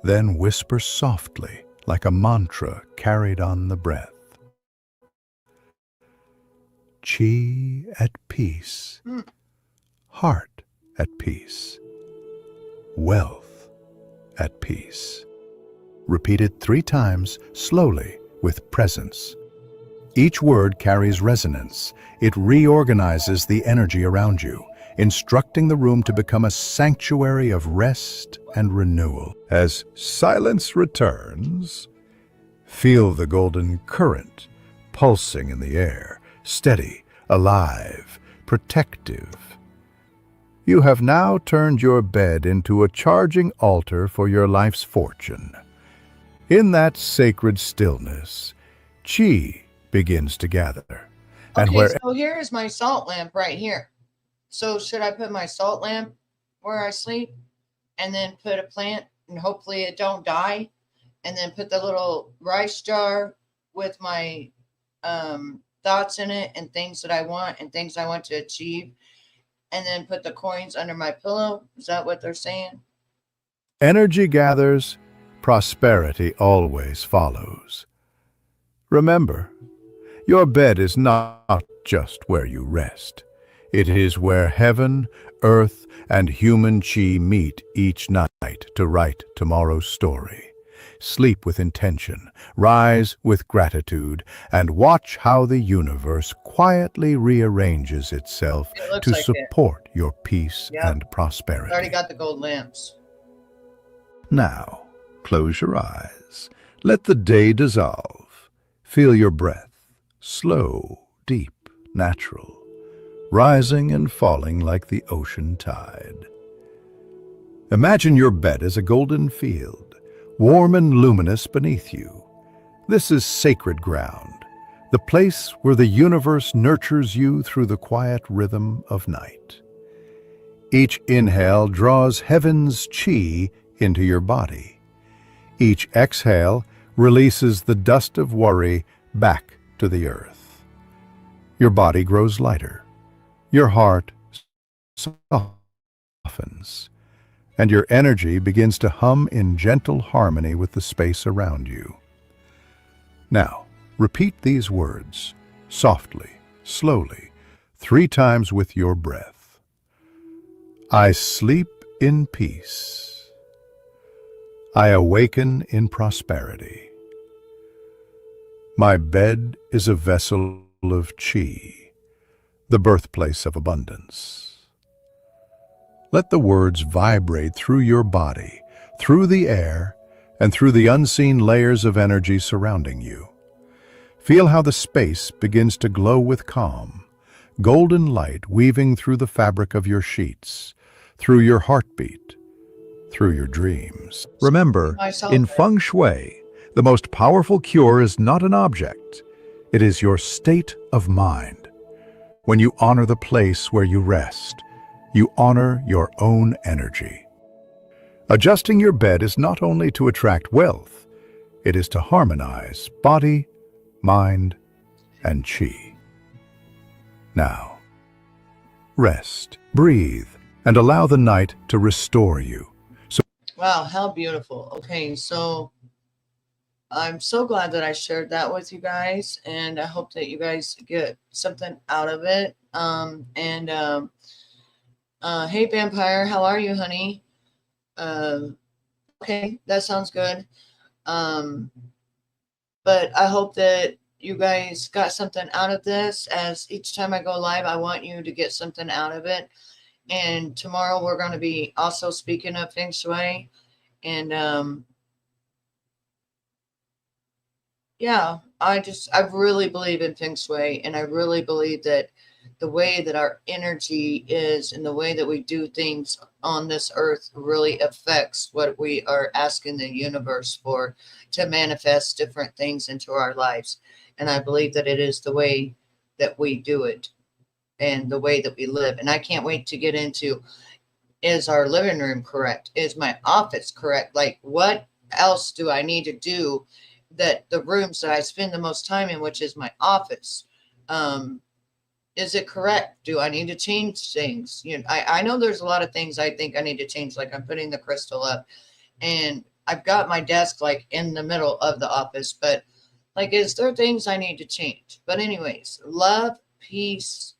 Then whisper softly, like a mantra carried on the breath. Chi at peace, heart at peace, wealth at peace. Repeated 3 times, slowly, with presence. Each word carries resonance. It reorganizes the energy around you, instructing the room to become a sanctuary of rest and renewal. As silence returns, feel the golden current pulsing in the air, steady, alive, protective. You have now turned your bed into a charging altar for your life's fortune. In that sacred stillness, chi begins to gather. And Okay, where so here is my salt lamp right here. So should I put my salt lamp where I sleep and then put a plant and hopefully it don't die, and then put the little rice jar with my thoughts in it and things that I want and things I want to achieve, and then put the coins under my pillow? Is that what they're saying? energy gathers, prosperity always follows. Remember, your bed is not just where you rest. It is where heaven, earth, and human chi meet each night to write tomorrow's story. Sleep with intention, rise with gratitude, and watch how the universe quietly rearranges itself It looks to like it. support your peace Yep. and I prosperity. already got the gold lamps. Now, close your eyes. Let the day dissolve. Feel your breath, slow, deep, natural, rising and falling like the ocean tide. Imagine your bed as a golden field, warm and luminous beneath you. This is sacred ground, the place where the universe nurtures you through the quiet rhythm of night. Each inhale draws heaven's qi into your body. Each exhale releases the dust of worry back to the earth. Your body grows lighter. Your heart softens. And your energy begins to hum in gentle harmony with the space around you. Now, repeat these words, softly, slowly, 3 times with your breath. I sleep in peace. I awaken in prosperity. My bed is a vessel of qi, the birthplace of abundance. Let the words vibrate through your body, through the air, and through the unseen layers of energy surrounding you. Feel how the space begins to glow with calm, golden light weaving through the fabric of your sheets, through your heartbeat, through your dreams. Remember, in feng shui, the most powerful cure is not an object. It is your state of mind. When you honor the place where you rest, you honor your own energy. Adjusting your bed is not only to attract wealth, it is to harmonize body, mind, and qi. Now, rest, breathe, and allow the night to restore you. Wow, how beautiful. Okay, so I'm so glad that I shared that with you guys, and I hope that you guys get something out of it. Hey, Vampire, how are you, honey? Okay, that sounds good. But I hope that you guys got something out of this, as each time I go live, I want you to get something out of it. And tomorrow we're going to be also speaking of feng shui. And yeah, I really believe in feng shui, and I really believe that the way that our energy is and the way that we do things on this earth really affects what we are asking the universe for to manifest different things into our lives. And I believe that it is the way that we do it and the way that we live. And I can't wait to get into, is our living room correct? Is my office correct? Like, what else do I need to do that the rooms that I spend the most time in, which is my office, is it correct? Do I need to change things? You know, I know there's a lot of things I think I need to change, like I'm putting the crystal up, and I've got my desk like in the middle of the office, but like, is there things I need to change? But anyways, love, peace,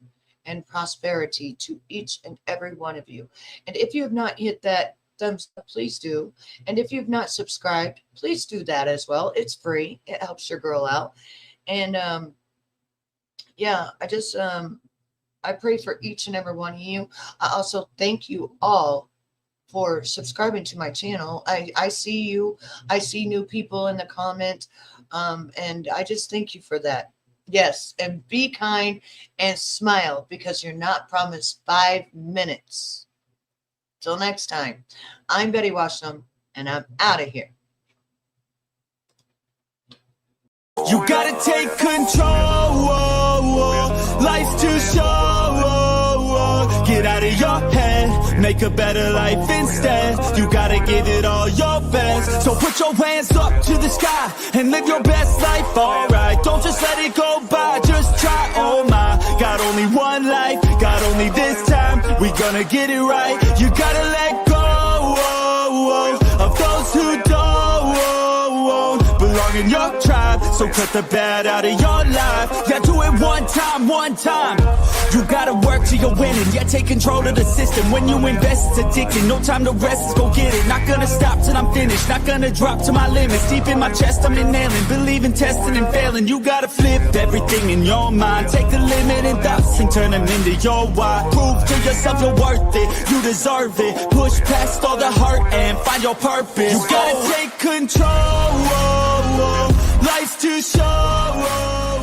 and prosperity to each and every one of you. And if you have not hit that thumbs up, please do. And if you've not subscribed, please do that as well. It's free. It helps your girl out. And yeah, I pray for each and every one of you. I also thank you all for subscribing to my channel. I see you. I see new people in the comments. And I just thank you for that. Yes, and be kind and smile, because you're not promised 5 minutes. Till next time, I'm Betty Washam, and I'm out of here. You gotta take control. Life's too short. Get out of your head, make a better life instead. You gotta give it all your best. So put your hands up to the sky and live your best life, alright. Don't just let it go by, just try, oh my. Got only one life, got only this time. We gonna get it right. You gotta let go of those who don't belong in your tribe. So cut the bad out of your life. Yeah, do it one time, one time. You gotta work till you're winning. Yeah, take control of the system. When you invest, it's addicting. No time to rest, let's go get it. Not gonna stop till I'm finished. Not gonna drop to my limits. Deep in my chest, I'm inhaling. Believe in testing and failing. You gotta flip everything in your mind. Take the limiting thoughts and turn them into your why. Prove to yourself you're worth it. You deserve it. Push past all the hurt and find your purpose. You gotta take control. Life's too short.